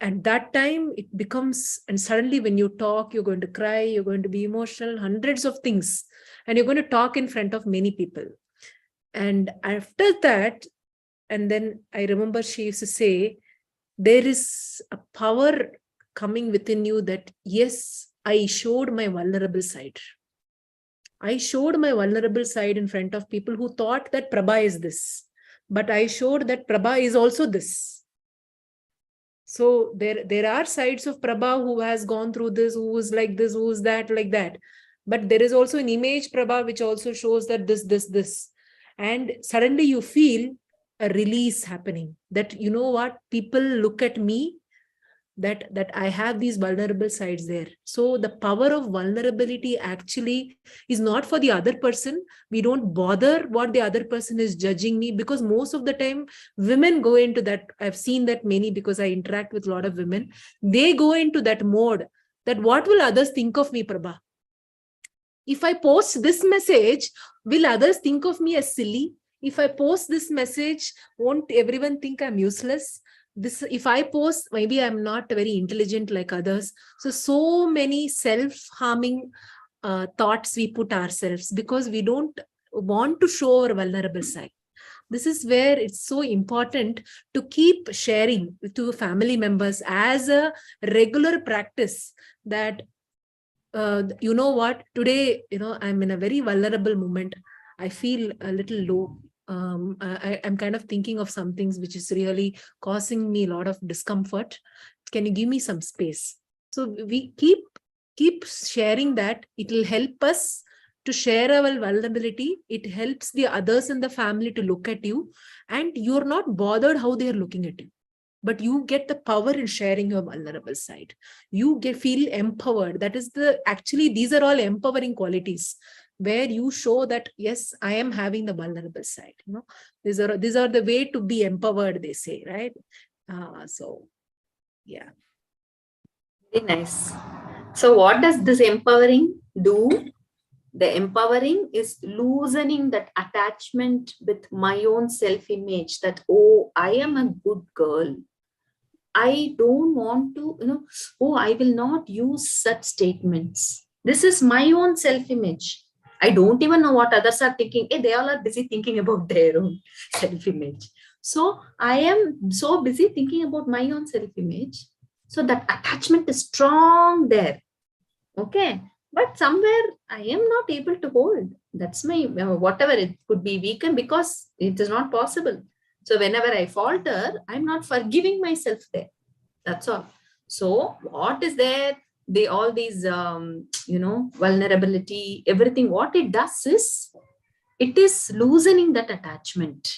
At that time, it becomes, and suddenly when you talk, you're going to cry, you're going to be emotional, hundreds of things, and you're going to talk in front of many people. And after that, and then I remember she used to say, there is a power coming within you that, yes, I showed my vulnerable side. I showed my vulnerable side in front of people who thought that Prabha is this, but I showed that Prabha is also this. So there are sides of Prabha who has gone through this, who is like this, who is that, like that. But there is also an image Prabha which also shows that this. And suddenly you feel a release happening, that, you know what, people look at me, that I have these vulnerable sides there. So the power of vulnerability actually is not for the other person. We don't bother what the other person is judging me, because most of the time women go into that. I've seen that many, because I interact with a lot of women. They go into that mode that what will others think of me, Prabha? If I post this message, will others think of me as silly? If I post this message, won't everyone think I'm useless? If I post, maybe I'm not very intelligent like others. So many self-harming thoughts we put ourselves, because we don't want to show our vulnerable side. This is where it's so important to keep sharing to family members as a regular practice, that you know what, today, I'm in a very vulnerable moment. I feel a little low. I'm kind of thinking of some things which is really causing me a lot of discomfort. Can you give me some space? So we keep sharing that. It will help us to share our vulnerability. It helps the others in the family to look at you, and you're not bothered how they are looking at you, but you get the power in sharing your vulnerable side. You feel empowered. That is actually, these are all empowering qualities, where you show that, yes, I am having the vulnerable side. These are the way to be empowered, they say, right? So yeah. Very nice. So what does this empowering do? The empowering is loosening that attachment with my own self-image, that, oh, I am a good girl. I don't want to, oh, I will not use such statements. This is my own self-image. I don't even know what others are thinking. Hey, they all are busy thinking about their own self-image. So I am so busy thinking about my own self-image. So that attachment is strong there. Okay. But somewhere I am not able to hold. That's my, whatever it could be weakened because it is not possible. So whenever I falter, I'm not forgiving myself there. That's all. So what is there? All these, vulnerability, everything, what it does is, it is loosening that attachment.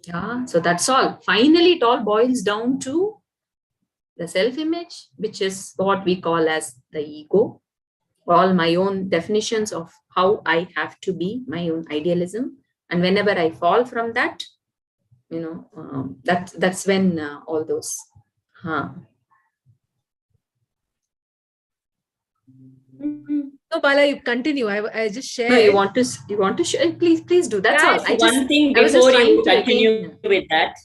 Yeah. So that's all. Finally, it all boils down to the self-image, which is what we call as the ego. All my own definitions of how I have to be, my own idealism. And whenever I fall from that, that's when all those. No, Bala, you continue. I just share. No, you want to share? Please do. That's all. One thing before you continue with that.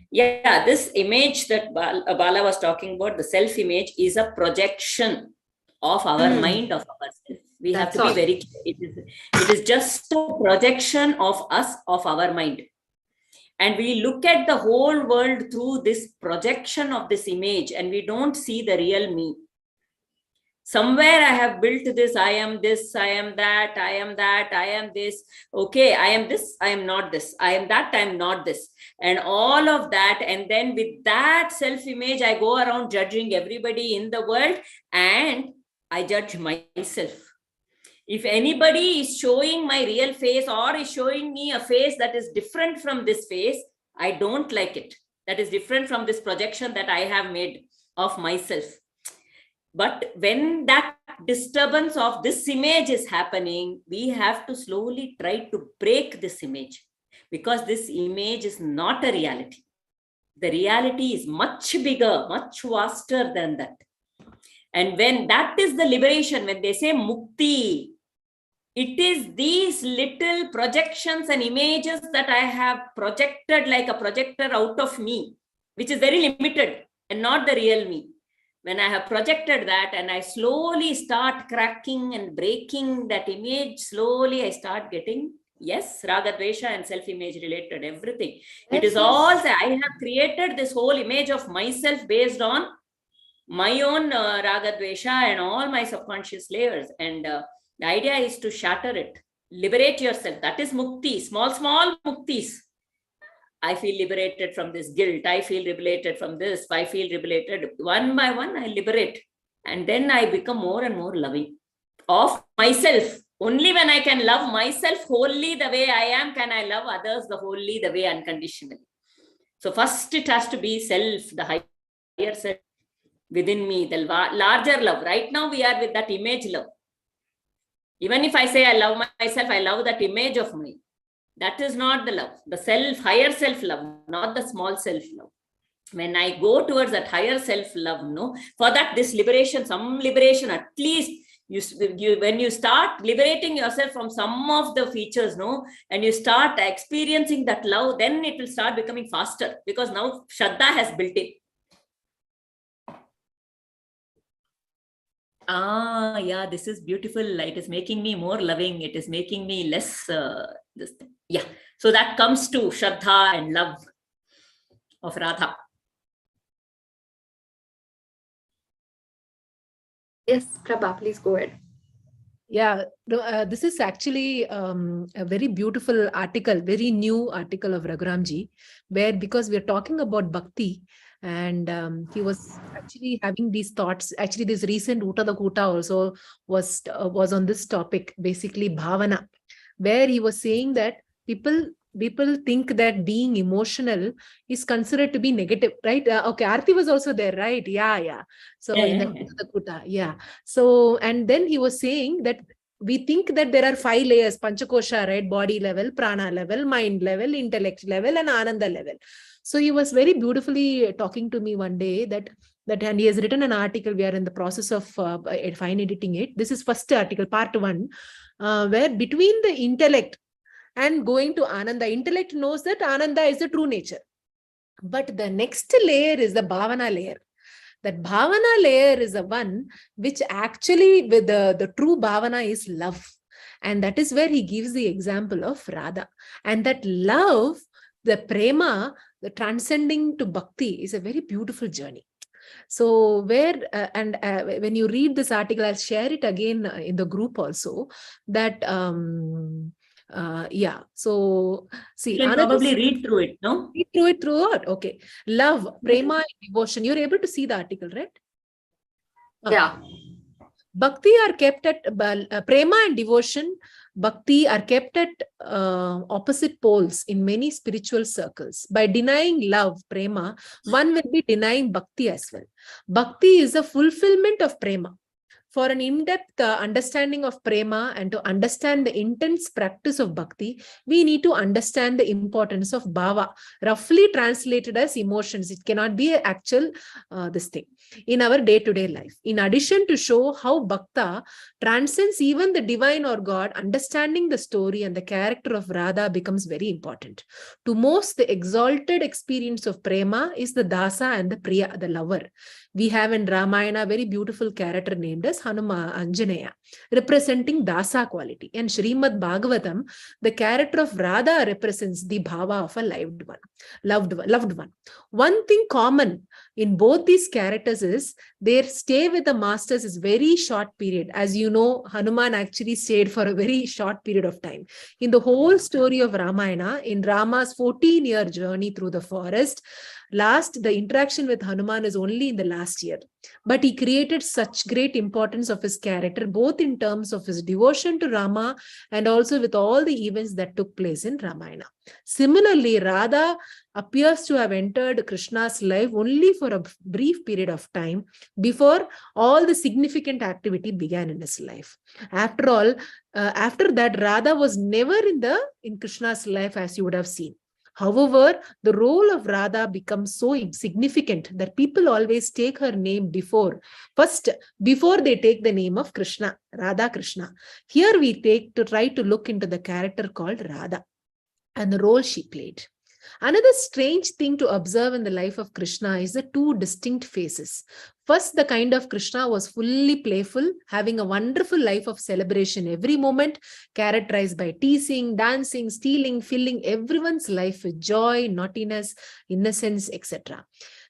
Yeah, this image that Bala was talking about, the self-image, is a projection of our mind, of ourselves. We have to be very clear. It is just a projection of us, of our mind. And we look at the whole world through this projection of this image, and we don't see the real me. Somewhere I have built this, I am this, I am that, I am that, I am this. Okay, I am this, I am not this. I am that, I am not this. And all of that. And then with that self-image, I go around judging everybody in the world, and I judge myself. If anybody is showing my real face or is showing me a face that is different from this face, I don't like it. That is different from this projection that I have made of myself. But when that disturbance of this image is happening, we have to slowly try to break this image, because this image is not a reality. The reality is much bigger, much vaster than that. And when that is the liberation, when they say mukti, it is these little projections and images that I have projected like a projector out of me, which is very limited and not the real me. When I have projected that and I slowly start cracking and breaking that image, slowly I start getting, yes, raga, dvesha and self-image related, everything. It is all, I have created this whole image of myself based on my own raga, dvesha and all my subconscious layers. And the idea is to shatter it, liberate yourself. That is mukti, small muktis. I feel liberated from this guilt. I feel liberated from this. I feel liberated. One by one, I liberate. And then I become more and more loving of myself. Only when I can love myself wholly the way I am, can I love others the wholly the way unconditionally. So first it has to be self, the higher self within me, the larger love. Right now we are with that image love. Even if I say I love myself, I love that image of me. That is not the love, the self, higher self-love, not the small self-love. When I go towards that higher self-love, for that, this liberation, some liberation, at least when you start liberating yourself from some of the features, and you start experiencing that love, then it will start becoming faster, because now Shraddha has built in. Yeah, this is beautiful. It is making me more loving. It is making me less this thing. Yeah, so that comes to Shraddha and love of Radha. Yes, Prabha, please go ahead. Yeah, this is actually a very beautiful article, very new article of Raghuramji, where because we're talking about bhakti, and he was actually having these thoughts. Actually, this recent Uta the Kuta also was on this topic, basically bhavana, where he was saying that people think that being emotional is considered to be negative, right? Okay, Aarti was also there, right? Yeah. So in the Yeah. Uta the Kuta, yeah. So, and then he was saying that we think that there are 5 layers, Panchakosha, right? Body level, prana level, mind level, intellect level, and ananda level. So he was very beautifully talking to me one day and he has written an article. We are in the process of fine editing it. This is first article, part 1, where between the intellect and going to ananda, intellect knows that ananda is the true nature. But the next layer is the bhavana layer. That bhavana layer is the one which actually with the true bhavana is love. And that is where he gives the example of Radha. And that love, the prema, the transcending to bhakti is a very beautiful journey. So when you read this article, I'll share it again in the group also, that so see, You can probably read through it, no? read through it throughout. Okay. Love, prema, and devotion. You're able to see the article, right? Yeah. Bhakti are kept at prema and devotion. Bhakti are kept at opposite poles in many spiritual circles. By denying love, prema, one will be denying bhakti as well. Bhakti is a fulfillment of prema. For an in-depth understanding of prema and to understand the intense practice of bhakti, we need to understand the importance of bhava, roughly translated as emotions. It cannot be an actual this thing in our day-to-day life. In addition to show how bhakta transcends even the divine or God, understanding the story and the character of Radha becomes very important. To most, the exalted experience of prema is the dasa and the priya, the lover. We have in Ramayana a very beautiful character named as Hanuma Anjaneya, representing dasa quality. And Srimad Bhagavatam, the character of Radha represents the bhava of a loved one. One thing common in both these characters is their stay with the masters is very short period. As you know, Hanuman actually stayed for a very short period of time. In the whole story of Ramayana, in Rama's 14-year journey through the forest, the interaction with Hanuman is only in the last year. But he created such great importance of his character, both in terms of his devotion to Rama and also with all the events that took place in Ramayana. Similarly, Radha appears to have entered Krishna's life only for a brief period of time before all the significant activity began in his life. After all, after that, Radha was never in Krishna's life, as you would have seen. However, the role of Radha becomes so significant that people always take her name before they take the name of Krishna, Radha Krishna. Here we try to look into the character called Radha and the role she played. Another strange thing to observe in the life of Krishna is the 2 distinct phases. First, the kind of Krishna was fully playful, having a wonderful life of celebration every moment, characterized by teasing, dancing, stealing, filling everyone's life with joy, naughtiness, innocence, etc.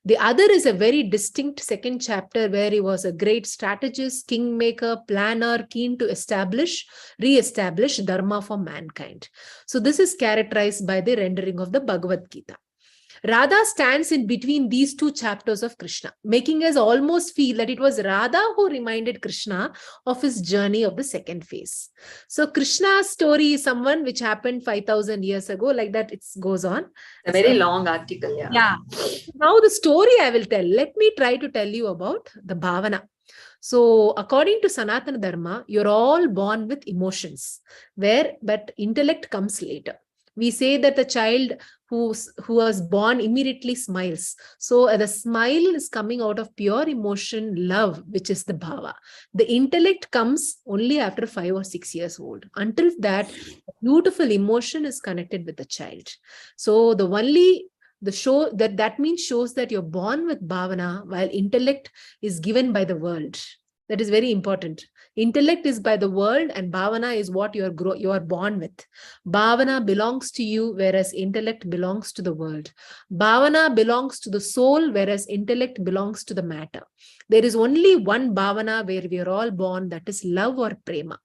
The other is a very distinct second chapter where he was a great strategist, kingmaker, planner, keen to re-establish dharma for mankind. So this is characterized by the rendering of the Bhagavad Gita. Radha stands in between these 2 chapters of Krishna, making us almost feel that it was Radha who reminded Krishna of his journey of the second phase. So Krishna's story is someone which happened 5,000 years ago, like that it goes on. A very long article, yeah. Yeah. Now the story I will tell. Let me try to tell you about the bhavana. So according to Sanatana Dharma, you're all born with emotions, but intellect comes later. We say that the child who was born immediately smiles. So the smile is coming out of pure emotion, love, which is the bhava. The intellect comes only after 5 or 6 years old. Until that, beautiful emotion is connected with the child. So that means shows that you're born with bhavana while intellect is given by the world. That is very important. Intellect is by the world, and bhavana is what you are born with. Bhavana belongs to you, whereas intellect belongs to the world. Bhavana belongs to the soul, whereas intellect belongs to the matter. There is only one bhavana where we are all born, that is love or prema.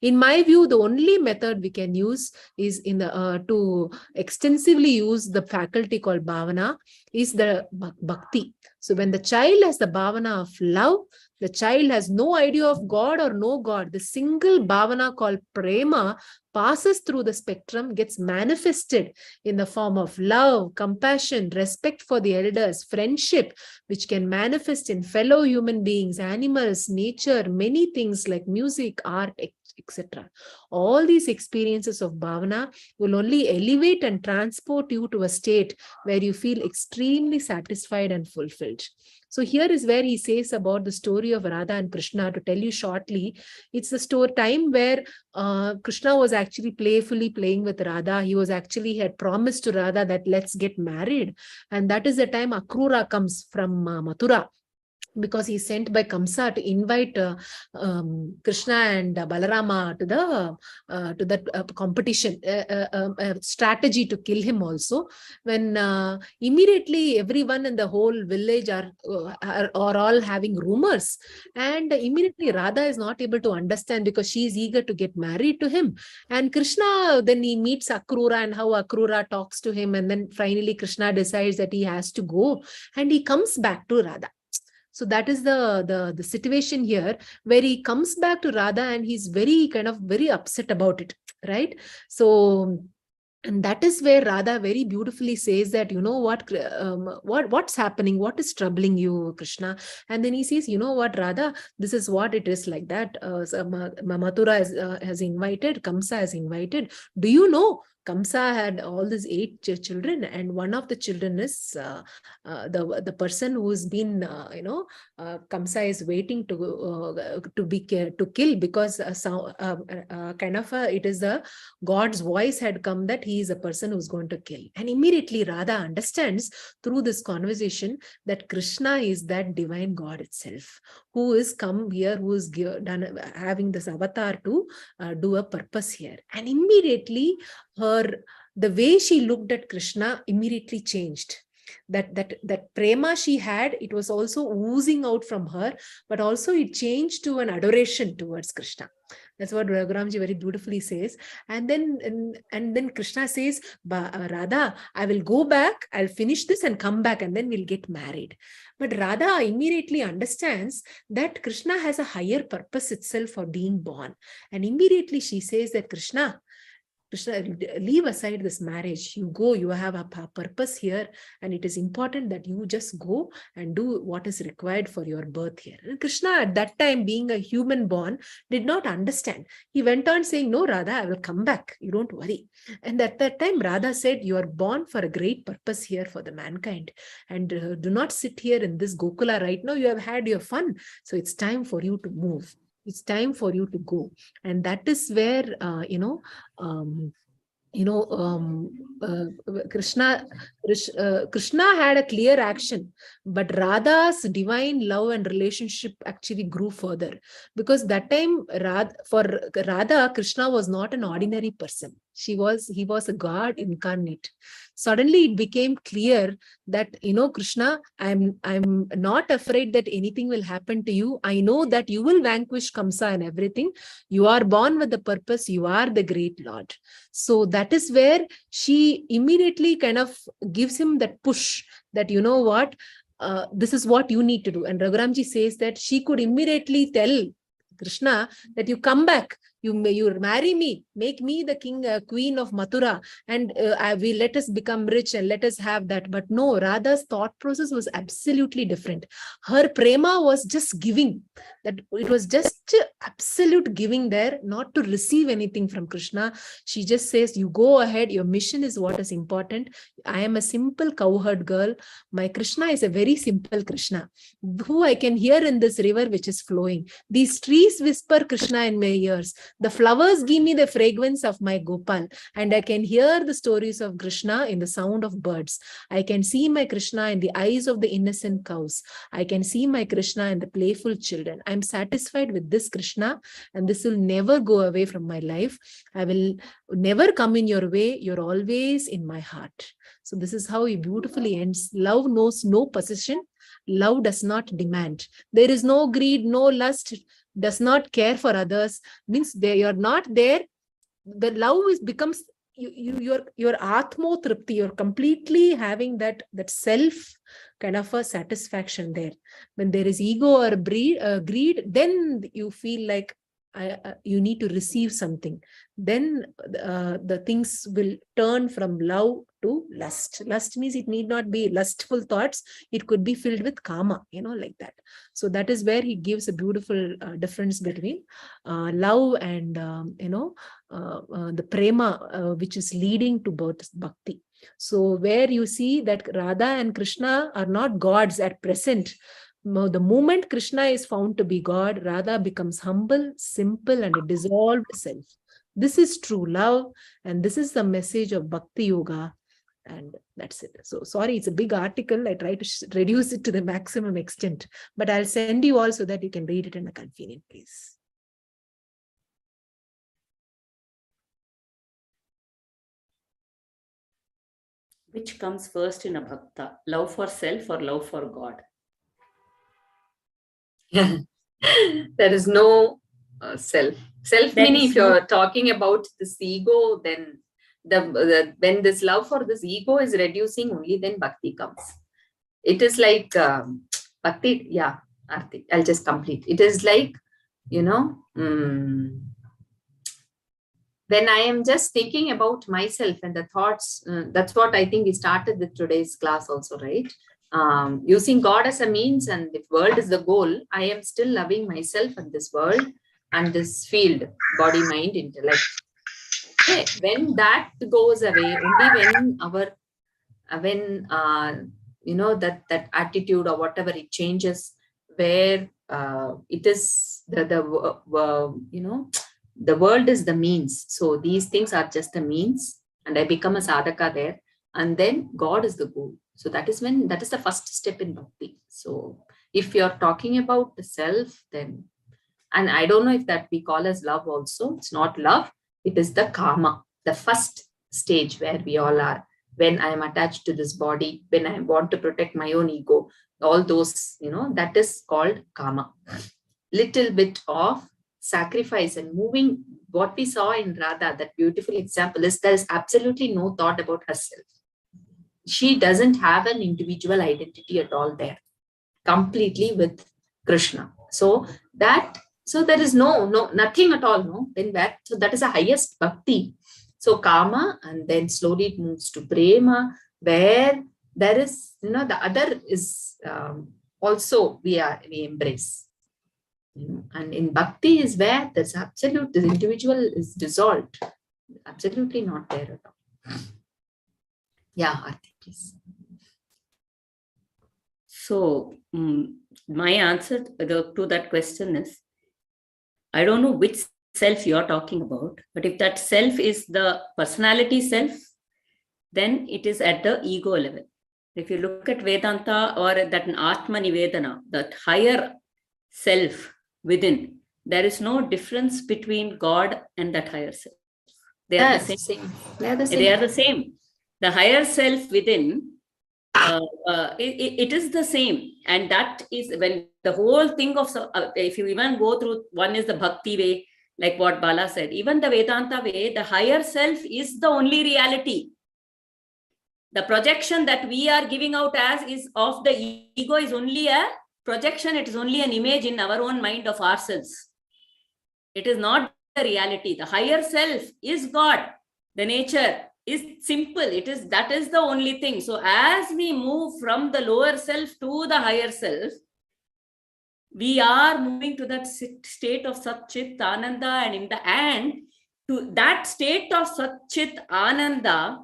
In my view, the only method we can use is to extensively use the faculty called bhavana is the bhakti. So when the child has the bhavana of love, the child has no idea of God or no God. The single bhavana called prema passes through the spectrum, gets manifested in the form of love, compassion, respect for the elders, friendship, which can manifest in fellow human beings, animals, nature, many things like music, art, etc. All these experiences of bhavana will only elevate and transport you to a state where you feel extremely satisfied and fulfilled. So here is where he says about the story of Radha and Krishna. To tell you shortly, it's the time where Krishna was actually playfully playing with Radha. He had promised to Radha that let's get married. And that is the time Akrura comes from Mathura, because he's sent by Kamsa to invite Krishna and Balarama to the competition, strategy to kill him also. When immediately everyone in the whole village are all having rumors, and immediately Radha is not able to understand because she is eager to get married to him. And Krishna, then he meets Akrura and how Akrura talks to him, and then finally Krishna decides that he has to go, and he comes back to Radha. So that is the situation here, where he comes back to Radha and he's very upset about it, right? So, and that is where Radha very beautifully says that, you know what, what's happening? What is troubling you, Krishna? And then he says, you know what, Radha, this is what it is like that. Mathura has invited, Kamsa has invited. Do you know? Kamsa had all these 8 children, and one of the children is the person who's been, Kamsa is waiting to kill, because it is the God's voice had come that he is a person who's going to kill. And immediately Radha understands through this conversation that Krishna is that divine God itself, who is come here, who is having this avatar to do a purpose here. And immediately the way she looked at Krishna immediately changed. That prema she had, it was also oozing out from her, but also it changed to an adoration towards Krishna. That's what Raghuramji very beautifully says. And then Krishna says, Radha, I will go back, I'll finish this and come back, and then we'll get married. But Radha immediately understands that Krishna has a higher purpose itself for being born. And immediately she says that Krishna, leave aside this marriage. You go, you have a purpose here, and it is important that you just go and do what is required for your birth here. And Krishna, at that time, being a human born, did not understand. He went on saying, no, Radha, I will come back. You don't worry. And at that time, Radha said, you are born for a great purpose here for the mankind. And do not sit here in this Gokula right now. You have had your fun. So it's time for you to move. It's time for you to go. And that is where, Krishna had a clear action, but Radha's divine love and relationship actually grew further, because that time for Radha, Krishna was not an ordinary person. He was a God incarnate. Suddenly it became clear that, Krishna, I'm not afraid that anything will happen to you. I know that you will vanquish Kamsa and everything. You are born with the purpose. You are the great Lord. So that is where she immediately kind of gives him that push that, you know what, this is what you need to do. And Raghuramji says that she could immediately tell Krishna that you come back, you marry me, make me the queen of Mathura, and we let us become rich and let us have that. But no, Radha's thought process was absolutely different. Her prema was just giving, that it was just absolute giving there, not to receive anything from Krishna. She just says, you go ahead, your mission is what is important. I am a simple cowherd girl. My Krishna is a very simple Krishna, who I can hear in this river which is flowing. These trees whisper Krishna in my ears. The flowers give me the fragrance of my Gopal, and I can hear the stories of Krishna in the sound of birds. I can see my Krishna in the eyes of the innocent cows. I can see my Krishna in the playful children. I'm satisfied with this Krishna, and this will never go away from my life. I will never come in your way. You're always in my heart. So this is how he beautifully ends. Love knows no possession. Love does not demand. There is no greed, no lust, does not care for others. Means you're not there. The love becomes your atmo tripti. You're completely having that self kind of a satisfaction there. When there is ego or greed, then you feel like you need to receive something. Then the things will turn from love to lust. Lust means it need not be lustful thoughts. It could be filled with karma, like that. So that is where he gives a beautiful difference between love and, the prema, which is leading to both bhakti. So where you see that Radha and Krishna are not gods at present. The moment Krishna is found to be God, Radha becomes humble, simple, and a dissolved self. This is true love, and this is the message of Bhakti Yoga. And that's it. So sorry, it's a big article. I try to reduce it to the maximum extent, but I'll send you all so that you can read it in a convenient place. Which comes first in a bhakta? Love for self or love for God? There is no self. Self There meaning, is if you're talking about this ego, then when this love for this ego is reducing, only then bhakti comes. It is like bhakti, yeah, Arti, I'll just complete. It is like, when I am just thinking about myself and the thoughts, that's what I think we started with today's class also, right? Using God as a means, and if world is the goal, I am still loving myself and this world and this field, body, mind, intellect. Okay, when that goes away, only when that attitude or whatever, it changes, where it is the world is the means. So these things are just the means, and I become a sadhaka there, and then God is the goal. So that is the first step in bhakti. So if you're talking about the self, then, and I don't know if that we call as love also, it's not love, it is the karma, the first stage where we all are. When I am attached to this body, when I want to protect my own ego, all those, that is called karma. Little bit of sacrifice and moving. What we saw in Radha, that beautiful example, is there is absolutely no thought about herself. She doesn't have an individual identity at all there, completely with Krishna. So there is nothing at all. So that is the highest bhakti. So karma, and then slowly it moves to prema, where there is, the other is also we embrace. And in bhakti is where there's absolute, the individual is dissolved, absolutely not there at all. Yeah, Arti, please. So my answer to that question is, I don't know which self you're talking about, but if that self is the personality self, then it is at the ego level. If you look at Vedanta or that Atma Nivedana, that higher self within, there is no difference between God and that higher self. They are the same. They are the same. They are the same. The higher self within, it is the same. And that is when the whole thing of, if you even go through, one is the bhakti way, like what Bala said, even the Vedanta way, the higher self is the only reality. The projection that we are giving out as is of the ego is only a projection. It is only an image in our own mind of ourselves. It is not the reality. The higher self is God. The nature is simple. That is the only thing. So as we move from the lower self to the higher self, we are moving to that state of Sat Chit Ananda, and in the end, to that state of Sat Chit Ananda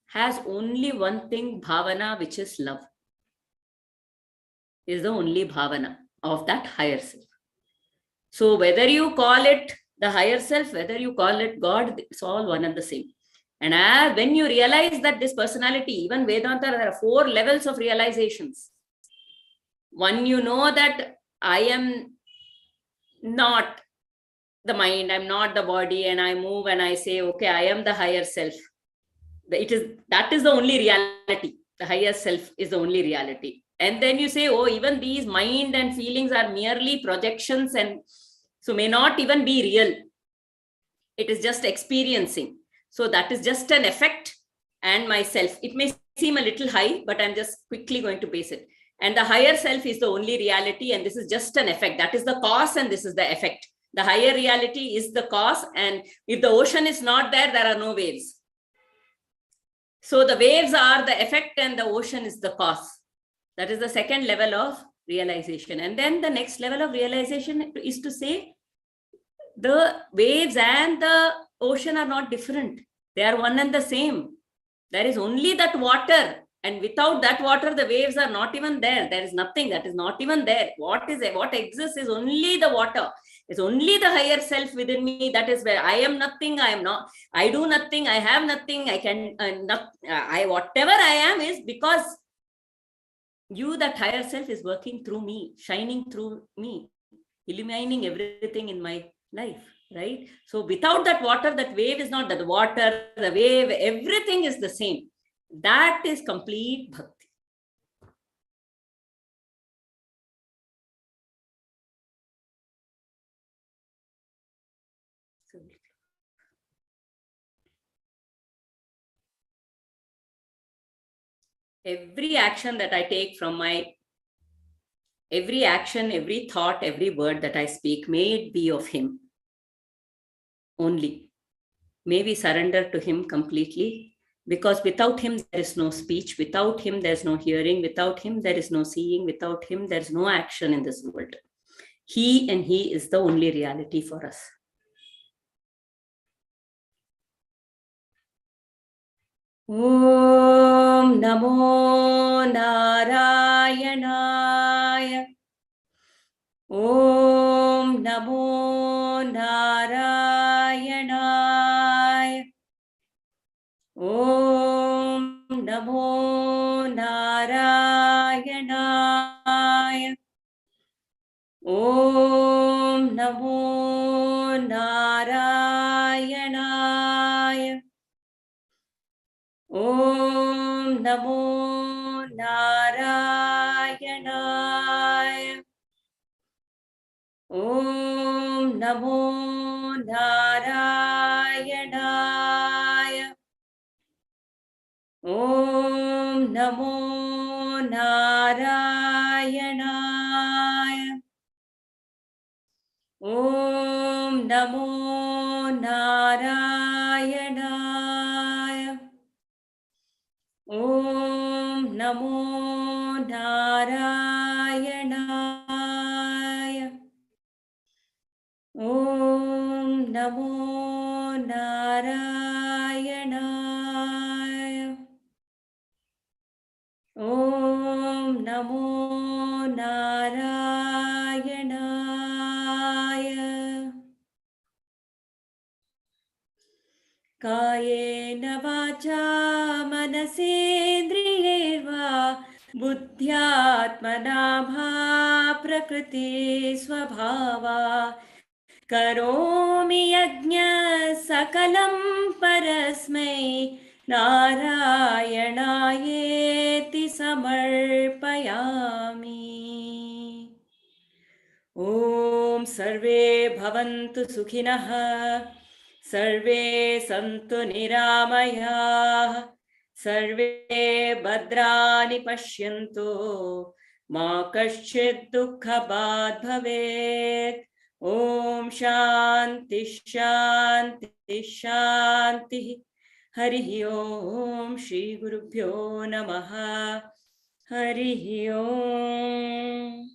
has only one thing, bhavana, which is love. Is the only bhavana of that higher self. So whether you call it The higher self, whether you call it God, it's all one and the same. And when you realize that this personality, even Vedanta, there are 4 levels of realizations. One, you know that I am not the mind, I'm not the body, and I move and I say, okay, I am the higher self. That is the only reality. The higher self is the only reality. And then you say, oh, even these mind and feelings are merely projections, and so may not even be real. It is just experiencing. So that is just an effect and myself. It may seem a little high, but I'm just quickly going to base it. And the higher self is the only reality, and this is just an effect. That is the cause, and this is the effect. The higher reality is the cause, and if the ocean is not there, there are no waves. So the waves are the effect, and the ocean is the cause. That is the second level of realization. And then the next level of realization is to say, the waves and the ocean are not different. They are one and the same. There is only that water. And without that water, the waves are not even there. There is nothing that is not even there. What exists is only the water. It's only the higher self within me. That is where I am nothing. I am not. I do nothing. I have nothing. I can not. Whatever I am is because you, that higher self, is working through me, shining through me, illumining everything in my life, right? So without that water, that wave is not. That water, the wave, everything is the same. That is complete bhakti. Every action that I take from every action, every thought, every word that I speak, may it be of Him only. May we surrender to Him completely, because without Him, there is no speech. Without Him, there's no hearing. Without Him, there is no seeing. Without Him, there's no action in this world. He and He is the only reality for us. Om Namo Narayanaya. Om Namo Narayanaya. Om Namo Narayanaya. Om Namo Narayanaya. Om Namo Narayanaya. Om Namo Narayanaya. Om Namo Narayanaya. Om Namo Narayanaya. Om Namo Narayanaya. Om Namo Narayanaya. Om Namo Narayanaya. Kayena vacha manasendriyeva buddhyatmana bha prakriti swabhava karomi yajna sakalam parasmai narayanaayeti samarpayami. Om sarve bhavantu sukhinah, sarve santu niramayah, sarve bhadrani pashyantu, ma kaschid dukkhabad bhavet. Om shanti shanti shanti. Harihi Om. Shri Gurubhyo Namaha. Harihi Om.